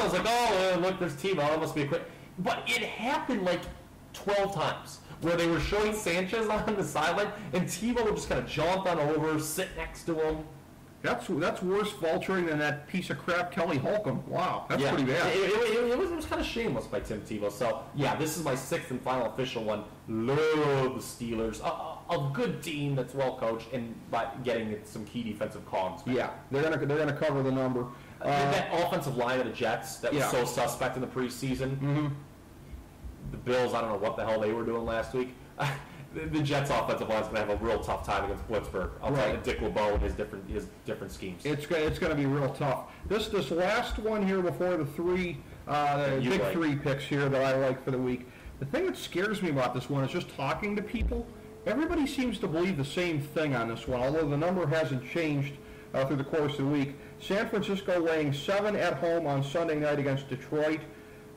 was like, oh, look, there's Tebow. That must be a quick. But it happened like 12 times where they were showing Sanchez on the sideline, and Tebow would just kind of jaunt on over, sit next to him. That's worse vulturing than that piece of crap Kelly Holcomb. Wow, that's pretty bad. It was kind of shameless by Tim Tebow. So, yeah, this is my 6th and final official one. Love the Steelers. A good team that's well coached and by getting some key defensive cogs. Yeah, they're gonna cover the number. That offensive line of the Jets that was so suspect in the preseason. The Bills, I don't know what the hell they were doing last week. The Jets' offensive line is going to have a real tough time against Pittsburgh. I'll tell you, Dick LeBeau and his different schemes. It's going to be real tough. This last one here before the big three picks here that I like for the week. The thing that scares me about this one is just talking to people. Everybody seems to believe the same thing on this one, although the number hasn't changed through the course of the week. San Francisco laying 7 at home on Sunday night against Detroit.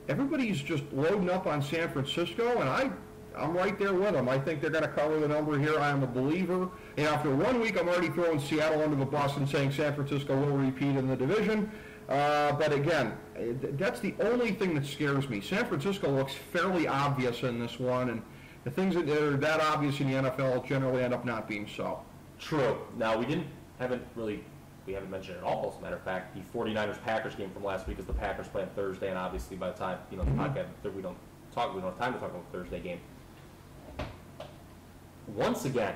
Everybody's just loading up on San Francisco, and I'm right there with them. I think they're going to cover the number here. I am a believer. And after 1 week, I'm already throwing Seattle under the bus and saying San Francisco will repeat in the division. But again, that's the only thing that scares me. San Francisco looks fairly obvious in this one, and the things that are that obvious in the NFL generally end up not being so. True. Now, we haven't mentioned it at all. As a matter of fact, the 49ers-Packers game from last week is the Packers playing Thursday, and obviously by the time the podcast, we don't have time to talk about the Thursday game. Once again,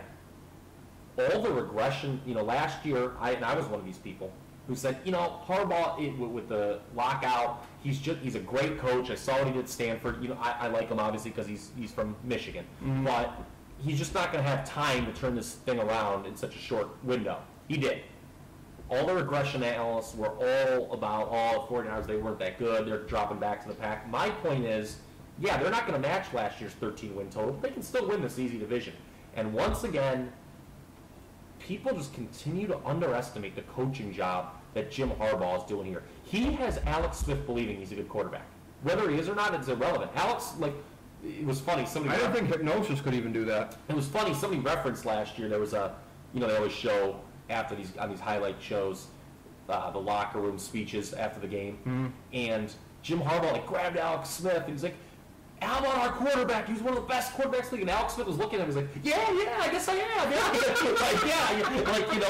all the regression, last year, I was one of these people who said, Harbaugh, with the lockout, he's a great coach. I saw what he did at Stanford. I like him, obviously, because he's from Michigan. But he's just not going to have time to turn this thing around in such a short window. He did. All the regression analysts were all about, the 49ers, they weren't that good. They're dropping back to the pack. My point is, yeah, they're not going to match last year's 13-win total, but they can still win this easy division. And once again, people just continue to underestimate the coaching job that Jim Harbaugh is doing here. He has Alex Smith believing he's a good quarterback. Whether he is or not, it's irrelevant. Alex, it was funny. I don't think hypnosis could even do that. It was funny. Somebody referenced last year, there was they always show after on these highlight shows, the locker room speeches after the game. And Jim Harbaugh grabbed Alex Smith and he's like, how about our quarterback? He's one of the best quarterbacks in the league. And Alex Smith was looking at him. He's like, yeah, I guess I am. Yeah.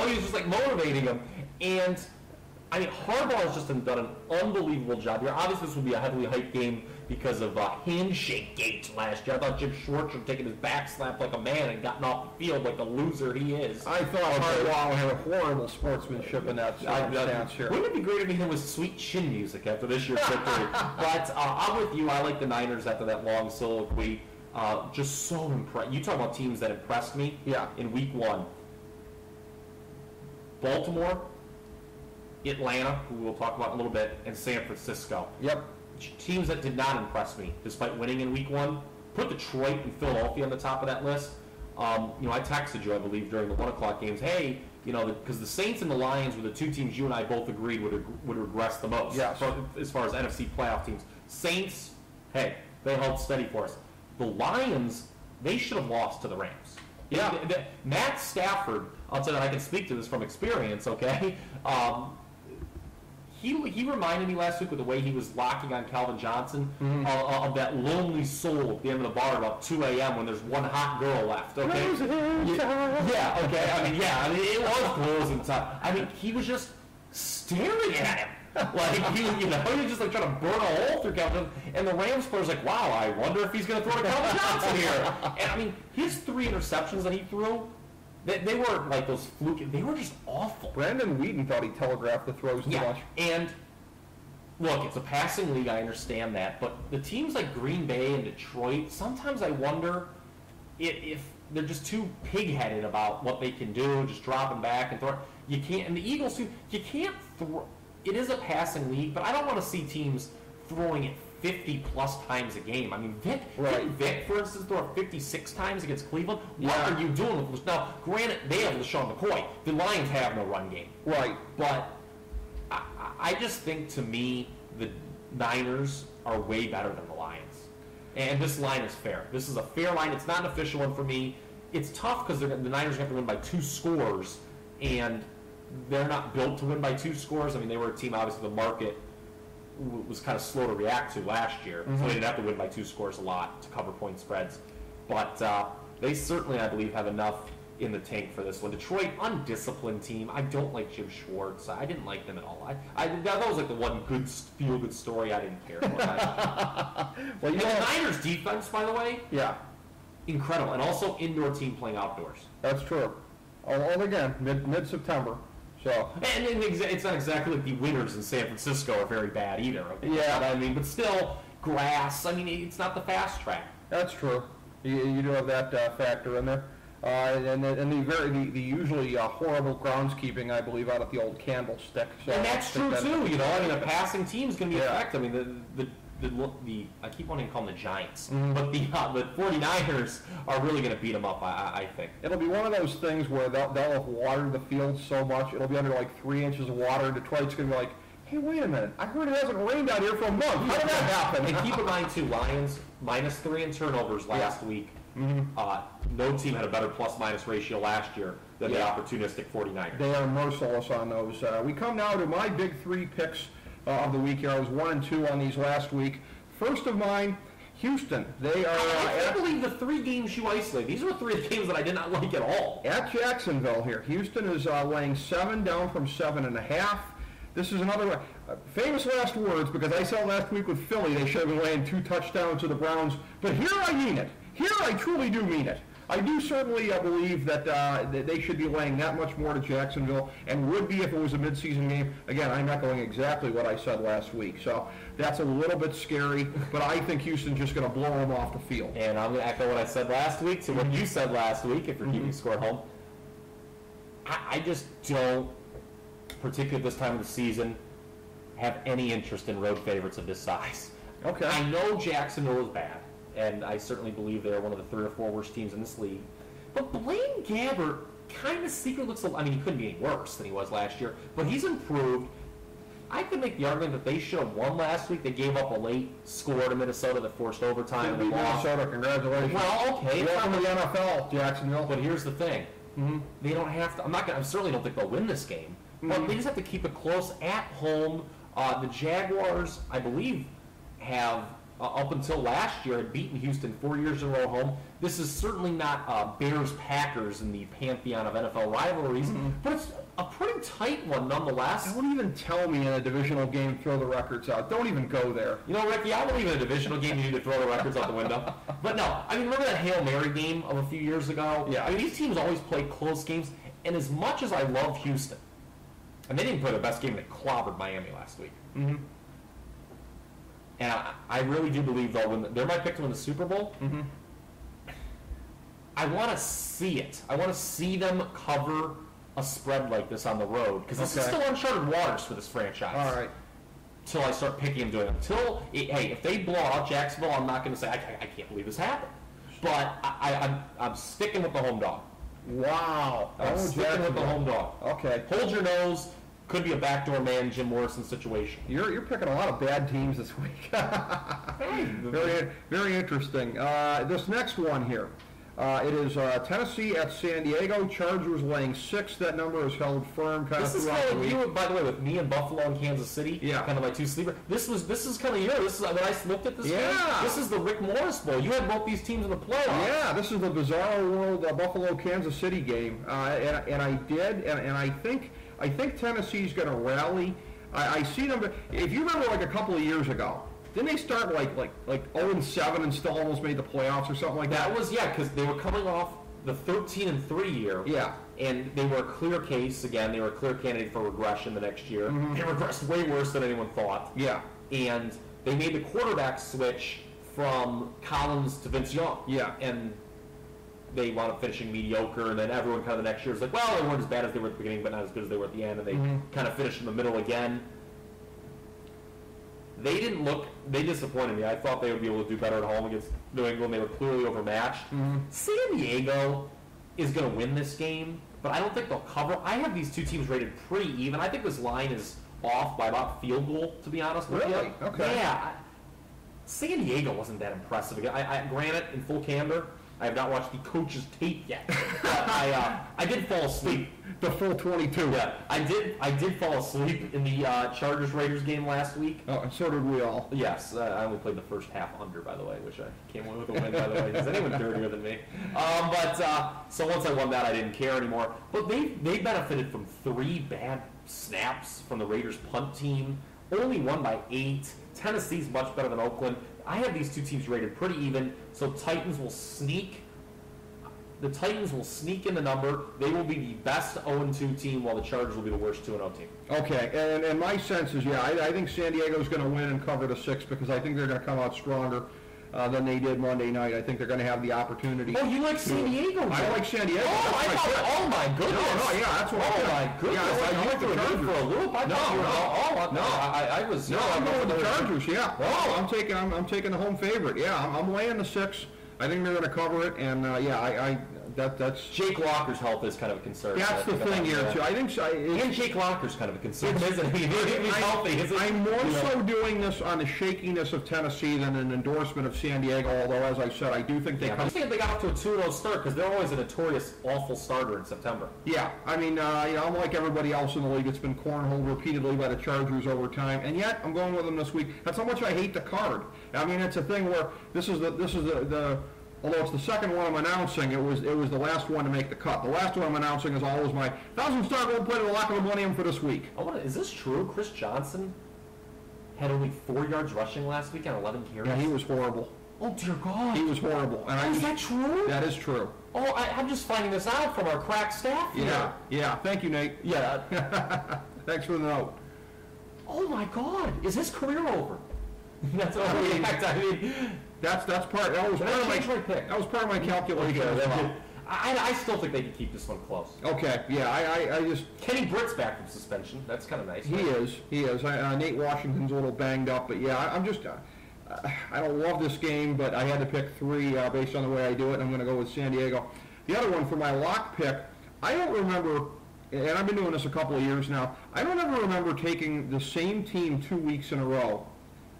He was just motivating him. And Harbaugh has just done an unbelievable job here. Obviously, this would be a heavily hyped game because of handshake gate last year. I thought Jim Schwartz had taken his back slap like a man and gotten off the field like the loser he is. I thought Harbaugh had horrible sportsmanship in that stance here. Wouldn't it be great if he hit with sweet chin music after this year's victory? But I'm with you. I like the Niners after that long soliloquy. Just so impressed. You talk about teams that impressed me in week 1. Baltimore, Atlanta, who we'll talk about in a little bit, and San Francisco. Yep. Teams that did not impress me, despite winning in week 1. Put Detroit and Philadelphia on the top of that list. I texted you, I believe, during the 1 o'clock games, hey, because the Saints and the Lions were the two teams you and I both agreed would regress the most. Yes. As far as NFC playoff teams. Saints, hey, they held steady for us. The Lions, they should have lost to the Rams. Yeah. Matt Stafford, I'll tell you, I can speak to this from experience, okay? He reminded me last week with the way he was locking on Calvin Johnson of that lonely soul at the end of the bar about 2 a.m. when there's one hot girl left, okay? Yeah, okay. It was closing time. He was just staring at him. He was just trying to burn a hole through Calvin. And the Rams player's like, wow, I wonder if he's going to throw to Calvin Johnson here. And his 3 interceptions that he threw, they weren't like those fluke. They were just awful. Brandon Wheaton thought he telegraphed the throws too much. And look, it's a passing league. I understand that, but the teams like Green Bay and Detroit, sometimes I wonder if they're just too pig-headed about what they can do, just dropping back and throwing. You can't, and the Eagles too. You can't throw. It is a passing league, but I don't want to see teams throwing it 50-plus times a game. I mean, Vic, for instance, threw it 56 times against Cleveland. What are you doing with now? Granted, they have LaShawn McCoy. The Lions have no run game. Right. But I just think, to me, the Niners are way better than the Lions. And this line is fair. This is a fair line. It's not an official one for me. It's tough because the Niners have to win by 2 scores, and they're not built to win by 2 scores. I mean, they were a team, obviously, the market was kind of slow to react to last year, so they didn't have to win by 2 scores a lot to cover point spreads. But they certainly, I believe, have enough in the tank for this one. Detroit, undisciplined team. I don't like Jim Schwartz. I didn't like them at all. That was like the one good feel-good story I didn't care about. Well, the Niners' defense, by the way, incredible. And also indoor team playing outdoors. That's true. All again, mid-September. So. And it's not exactly like the winters in San Francisco are very bad either. Yeah. I mean, but still, grass. I mean, it's not the fast track. That's true. You do have that factor in there. And the usually horrible groundskeeping, I believe, out at the old Candlestick. So and that's true too. You know, I mean, a passing team is going to be effective. I mean, the I keep wanting to call them the Giants, but the 49ers are really going to beat them up. I think it'll be one of those things where they'll have watered the field so much it'll be under like 3 inches of water. Detroit's going to be like, hey, wait a minute, I heard it hasn't rained out here for a month. How did that happen? And keep in mind too, Lions -3 in turnovers last week. No team had a better plus-minus ratio last year than the opportunistic 49ers. They are merciless on those. We come now to my big 3 picks of the week here. I was 1 and 2 on these last week. First of mine, Houston. They are. I can't believe the 3 games you isolated. These were 3 games that I did not like at all. At Jacksonville here. Houston is laying 7, down from 7.5. This is another famous last words, because I said last week with Philly they should have been laying 2 touchdowns to the Browns. But here I mean it. Here I truly do mean it. I do certainly believe that they should be laying that much more to Jacksonville, and would be if it was a midseason game. Again, I'm echoing exactly what I said last week, so that's a little bit scary, but I think Houston's just going to blow them off the field. And I'm going to echo what I said last week to what you said last week, if you're keeping score at home. I just don't, particularly at this time of the season, have any interest in road favorites of this size. Okay. I know Jacksonville is bad, and I certainly believe they're one of the 3 or 4 worst teams in this league. But Blaine Gabbert kind of secretly looks, I mean, he couldn't be any worse than he was last year, but he's improved. I could make the argument that they should have won last week. They gave up a late score to Minnesota that forced overtime and they lost. Minnesota, congratulations. Well, okay. Welcome to the NFL, Jacksonville. But here's the thing. They don't have to, I certainly don't think they'll win this game, but they just have to keep it close at home. The Jaguars, I believe, have up until last year had beaten Houston 4 years in a row home. This is certainly not Bears-Packers in the pantheon of NFL rivalries, but it's a pretty tight one nonetheless. Don't even tell me in a divisional game throw the records out. Don't even go there. You know, Ricky, I believe in a divisional game you need to throw the records out the window. But no, I mean, remember that Hail Mary game of a few years ago? Yeah. I mean, these teams always play close games, and as much as I love Houston, and they didn't play their best game, they clobbered Miami last week. And I really do believe they'll win. They're my pick to win the Super Bowl. I want to see it. I want to see them cover a spread like this on the road, because this is still uncharted waters for this franchise. All right. Until I start picking them doing it. Hey, if they blow out Jacksonville, I'm not going to say I can't believe this happened. But I'm sticking with the home dog. Wow. I'm sticking with the home dog. Okay. Hold your nose. Could be a backdoor man, Jim Morrison situation. You're picking a lot of bad teams this week. Very, very interesting. This next one here. It is Tennessee at San Diego. Chargers laying 6. That number is held firm kind of throughout the week. You were, by the way, with me in Buffalo and Kansas City. Yeah. Kind of my 2 sleeper. This is kind of your. This is when I looked at this. Yeah. Game, this is the Rick Morris Bowl. You had both these teams in the playoffs. Yeah. This is the Bizarro World Buffalo Kansas City game, and I did, and I think Tennessee's going to rally. I see them. If you remember, like a couple of years ago. Didn't they start like 0-7 and still almost made the playoffs or something like that? That was, because they were coming off the 13-3 year. Yeah. And they were a clear case, again, they were a clear candidate for regression the next year. They regressed way worse than anyone thought. Yeah. And they made the quarterback switch from Collins to Vince Young. Yeah. And they wound up finishing mediocre, and then everyone kind of the next year was like, well, they weren't as bad as they were at the beginning, but not as good as they were at the end, and they kind of finished in the middle again. They disappointed me. I thought they would be able to do better at home against New England. They were clearly overmatched. San Diego is going to win this game, but I don't think they'll cover. I have these two teams rated pretty even. I think this line is off by about field goal, to be honest with you. Really? Okay. Yeah. San Diego wasn't that impressive. Granted, in full candor, I have not watched the coach's tape yet. But I did fall asleep. The full 22. Yeah, I did fall asleep in the Chargers-Raiders game last week. Oh, and so did we all. Yes, I only played the first half under, by the way, which I came away with a win, by the way. Is anyone dirtier than me? So once I won that, I didn't care anymore. But they benefited from 3 bad snaps from the Raiders punt team. Only won by 8. Tennessee's much better than Oakland. I have these two teams rated pretty even, so Titans will sneak. The Titans will sneak in the number. They will be the best 0-2 team, while the Chargers will be the worst 2-0 team. Okay, and my sense is, I think San Diego's going to win and cover the 6 because I think they're going to come out stronger than they did Monday night. I think they're going to have the opportunity. Oh, you like San Diego? I like San Diego. Oh my goodness. No, yeah, that's what my goodness. Yeah, I like the Chargers. For a loop. I'm going with the Chargers, yeah. Oh, I'm taking the home favorite. Yeah, I'm laying the 6. I think they're going to cover it, and that's Jake Locker's health is kind of a concern. That's the thing here too. I think so. And Jake Locker's kind of a concern, isn't he? He's healthy, isn't he? I'm more so doing this on the shakiness of Tennessee than an endorsement of San Diego. Although, as I said, I do think they come. I think they got off to a 2-0 start because they're always a notorious awful starter in September. Yeah, I mean, I'm like everybody else in the league. It's been cornholed repeatedly by the Chargers over time, and yet I'm going with them this week. That's how much I hate the card. I mean, it's a thing where this is the although it's the second one I'm announcing, it was the last one to make the cut. The last one I'm announcing is always my 1,000-star gold play to the lock of the millennium for this week. Is this true? Chris Johnson had only 4 yards rushing last week on 11 carries? Yeah, he was horrible. Oh, dear God. He was horrible. And is that true? That is true. Oh, I'm just finding this out from our crack staff here. Yeah. Thank you, Nate. Yeah. Thanks for the note. Oh, my God. Is his career over? That's what That was part of my calculation. Okay, I still think they can keep this one close. Okay, yeah, I just... Kenny Britt's back from suspension. That's kind of nice. He is. Nate Washington's a little banged up, but yeah, I'm just... I don't love this game, but I had to pick 3 based on the way I do it, and I'm going to go with San Diego. The other one for my lock pick, I don't remember, and I've been doing this a couple of years now, I don't ever remember taking the same team 2 weeks in a row.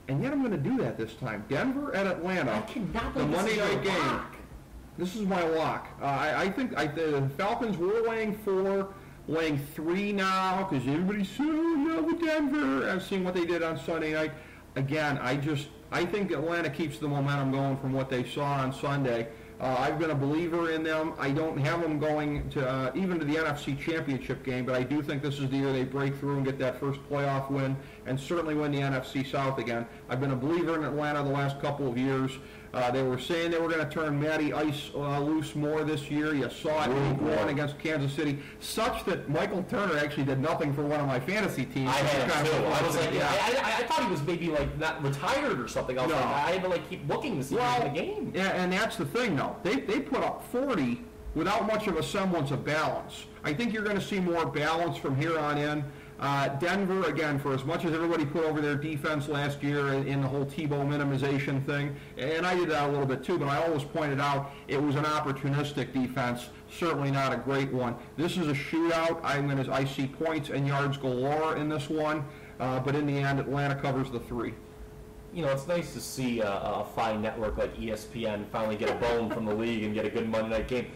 And yet I'm going to do that this time. Denver at Atlanta. I cannot the believe Monday night game. Lock. This is my lock. I think the Falcons were laying 4, laying 3 now because everybody's so in love with Denver. I've seen what they did on Sunday night. Again, I think Atlanta keeps the momentum going from what they saw on Sunday. I've been a believer in them. I don't have them going to even to the NFC Championship game, but I do think this is the year they break through and get that first playoff win and certainly win the NFC South again. I've been a believer in Atlanta the last couple of years. They were saying they were going to turn Matty Ice loose more this year. You saw it in Week 1 against Kansas City, such that Michael Turner actually did nothing for one of my fantasy teams. I had too. I was like, I thought he was maybe like not retired or something. I was like, I had to like keep looking to see the game. Yeah, and that's the thing though. They put up 40 without much of a semblance of balance. I think you're going to see more balance from here on in. Denver, again, for as much as everybody put over their defense last year in the whole Tebow minimization thing, and I did that a little bit too, but I always pointed out it was an opportunistic defense, certainly not a great one. This is a shootout. I see points and yards galore in this one, but in the end, Atlanta covers the 3. You know, it's nice to see a fine network like ESPN finally get a bone from the league and get a good Monday night game.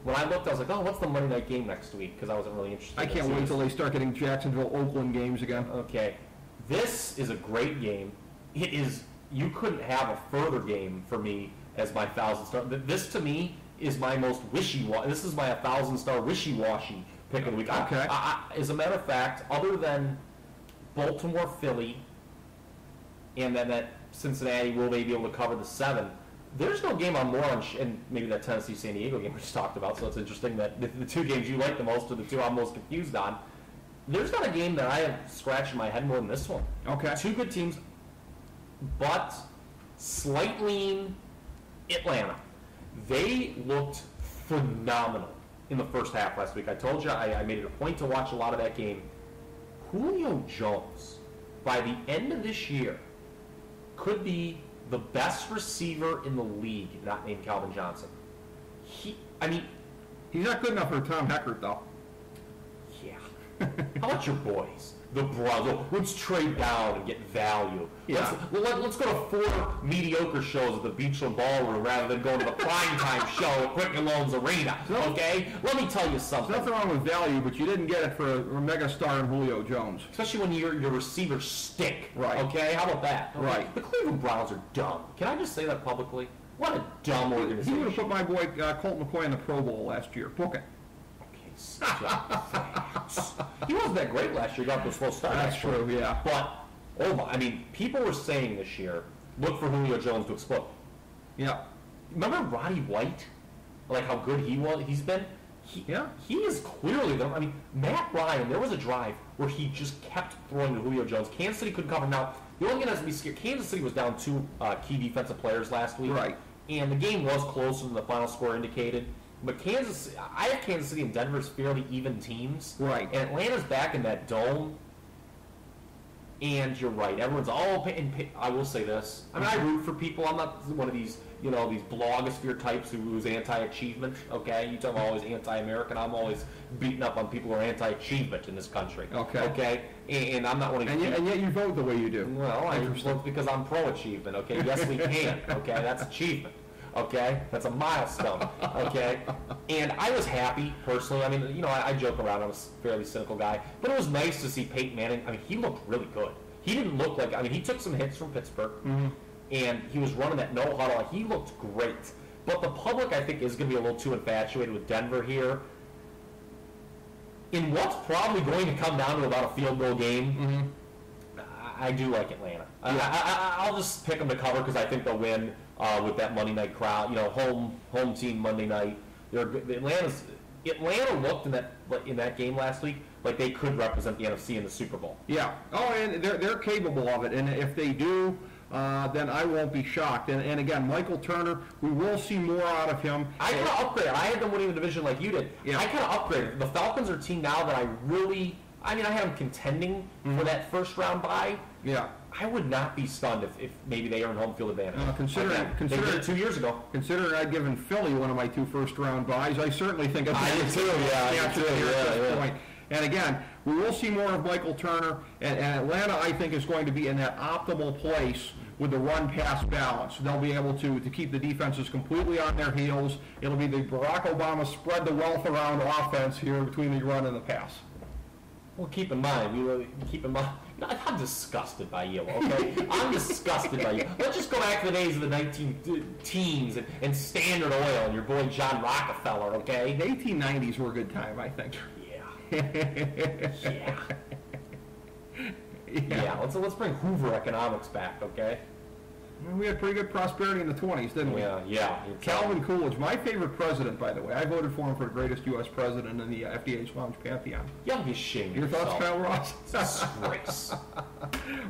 When I looked, I was like, what's the Monday night game next week? Because I wasn't really interested. I can't wait till they start getting Jacksonville-Oakland games again. Okay. This is a great game. It is. You couldn't have a further game for me as my 1,000-star. This, to me, is my most wishy-washy. This is my 1,000-star wishy-washy pick of the week. Okay. As a matter of fact, other than Baltimore-Philly and then that Cincinnati will they be able to cover the 7, there's no game I'm more on, and maybe that Tennessee-San Diego game we just talked about, so it's interesting that the 2 games you like the most are the 2 I'm most confused on. There's not a game that I have scratched in my head more than this one. Okay. 2 good teams, but slight lean Atlanta. They looked phenomenal in the first half last week. I told you I made it a point to watch a lot of that game. Julio Jones, by the end of this year, could be the best receiver in the league, not named Calvin Johnson. He's not good enough for Tom Heckert, though. Yeah. How about your boys? The Browns. Let's trade down and get value. Yeah. Let's go to 4 mediocre shows at the Beachland Ballroom rather than going to the primetime show at Quicken Loans Arena. Okay? Let me tell you something. There's nothing wrong with value, but you didn't get it for a megastar in Julio Jones. Especially when your receivers stink. Right. Okay? How about that? Okay? Right. The Cleveland Browns are dumb. Can I just say that publicly? What a dumb organization. He would have put my boy Colt McCoy in the Pro Bowl last year. Book it. He wasn't that great last year. He got to a slow start. That's true, yeah. But, people were saying this year, look for Julio Jones to explode. Yeah. Remember Roddy White? Like how good he was? He's been... He is clearly... Matt Ryan, there was a drive where he just kept throwing to Julio Jones. Kansas City couldn't cover. Now, the only thing that has to be scared... Kansas City was down 2 key defensive players last week. Right. And the game was closer than the final score indicated. But I have Kansas City and Denver as fairly even teams. Right. And Atlanta's back in that dome. And you're right. Everyone's I will say this. I root for people. I'm not one of these, these blogosphere types who's anti-achievement. Okay? You talk about always anti-American. I'm always beating up on people who are anti-achievement in this country. Okay. Okay? And I'm not one of these. And yet you vote the way you do. Well, I vote because I'm pro-achievement. Okay? Yes, we can. Okay? That's achievement. Okay, that's a milestone. Okay, and I was happy personally. I joke around. I'm a fairly cynical guy, but it was nice to see Peyton Manning. He looked really good. He didn't look like. He took some hits from Pittsburgh, and he was running that no huddle. He looked great. But the public, I think, is going to be a little too infatuated with Denver here. In what's probably going to come down to about a field goal game, I do like Atlanta. Yeah. I'll just pick them to cover because I think they'll win. With that Monday night crowd, home team Monday night. Atlanta looked in that game last week like they could represent the NFC in the Super Bowl. Yeah. Oh, and they're capable of it. And if they do, then I won't be shocked. And again, Michael Turner, we will see more out of him. I kind of upgraded. I had them winning the division like you did. Yeah. I kind of upgraded. The Falcons are a team now that I really. I had them contending for that first round bye. Yeah. I would not be stunned if maybe they earn home field advantage. Considering they did it 2 years ago. Considering I'd given Philly one of my 2 first-round buys, I certainly think I did too. At this point. And again, we will see more of Michael Turner, and Atlanta, I think, is going to be in that optimal place with the run-pass balance. They'll be able to keep the defenses completely on their heels. It'll be the Barack Obama spread the wealth around offense here between the run and the pass. Well, keep in mind. I'm disgusted by you, okay? I'm disgusted by you. Let's just go back to the days of the 19-teens and Standard Oil and your boy John Rockefeller, okay? The 1890s were a good time, I think. Yeah. Let's bring Hoover economics back, okay? We had pretty good prosperity in the 20s, didn't we? Yeah. Calvin Coolidge, my favorite president, by the way. I voted for him for the greatest U.S. president in the FDH Lounge Pantheon. You ought to be ashamed of yourself. Your thoughts, Kyle Ross? Disgrace.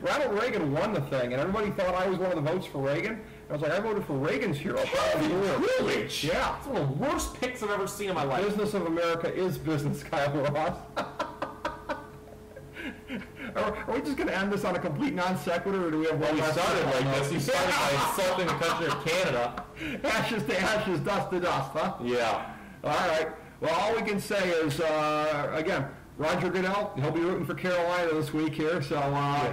Ronald Reagan won the thing, and everybody thought I was one of the votes for Reagan. I was like, I voted for Reagan's hero. Calvin Coolidge? Yeah. It's one of the worst picks I've ever seen in my life. Business of America is business, Kyle Ross. Are we just going to end this on a complete non sequitur, or do we have one? We started like this. You started by insulting the country of Canada. Ashes to ashes, dust to dust, huh? Yeah. All right. Well, all we can say is, again, Roger Goodell, he'll be rooting for Carolina this week here. So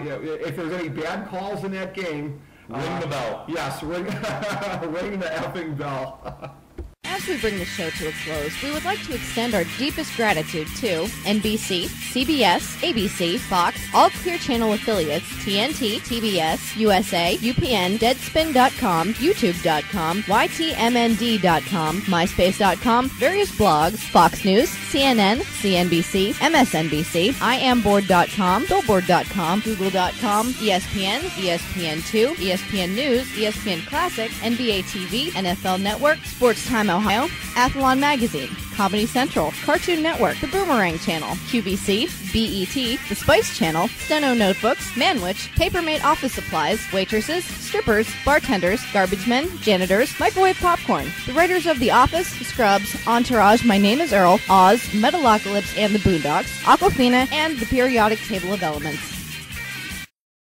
if there's any bad calls in that game, ring the bell. Yes, ring the effing bell. As we bring the show to a close, we would like to extend our deepest gratitude to NBC, CBS, ABC, Fox, all Clear Channel affiliates, TNT, TBS, USA, UPN, Deadspin.com, YouTube.com, YTMND.com, MySpace.com, various blogs, Fox News, CNN, CNBC, MSNBC, IamBoard.com, Billboard.com, Google.com, ESPN, ESPN2, ESPN News, ESPN Classic, NBA TV, NFL Network, Sports Time Ohio, Radio, Athlon Magazine, Comedy Central, Cartoon Network, The Boomerang Channel, QVC, BET, The Spice Channel, Steno Notebooks, Manwich, Papermate Office Supplies, waitresses, strippers, bartenders, garbage men, janitors, microwave popcorn, the writers of The Office, Scrubs, Entourage, My Name is Earl, Oz, Metalocalypse and the Boondocks, Aquafina, and the Periodic Table of Elements.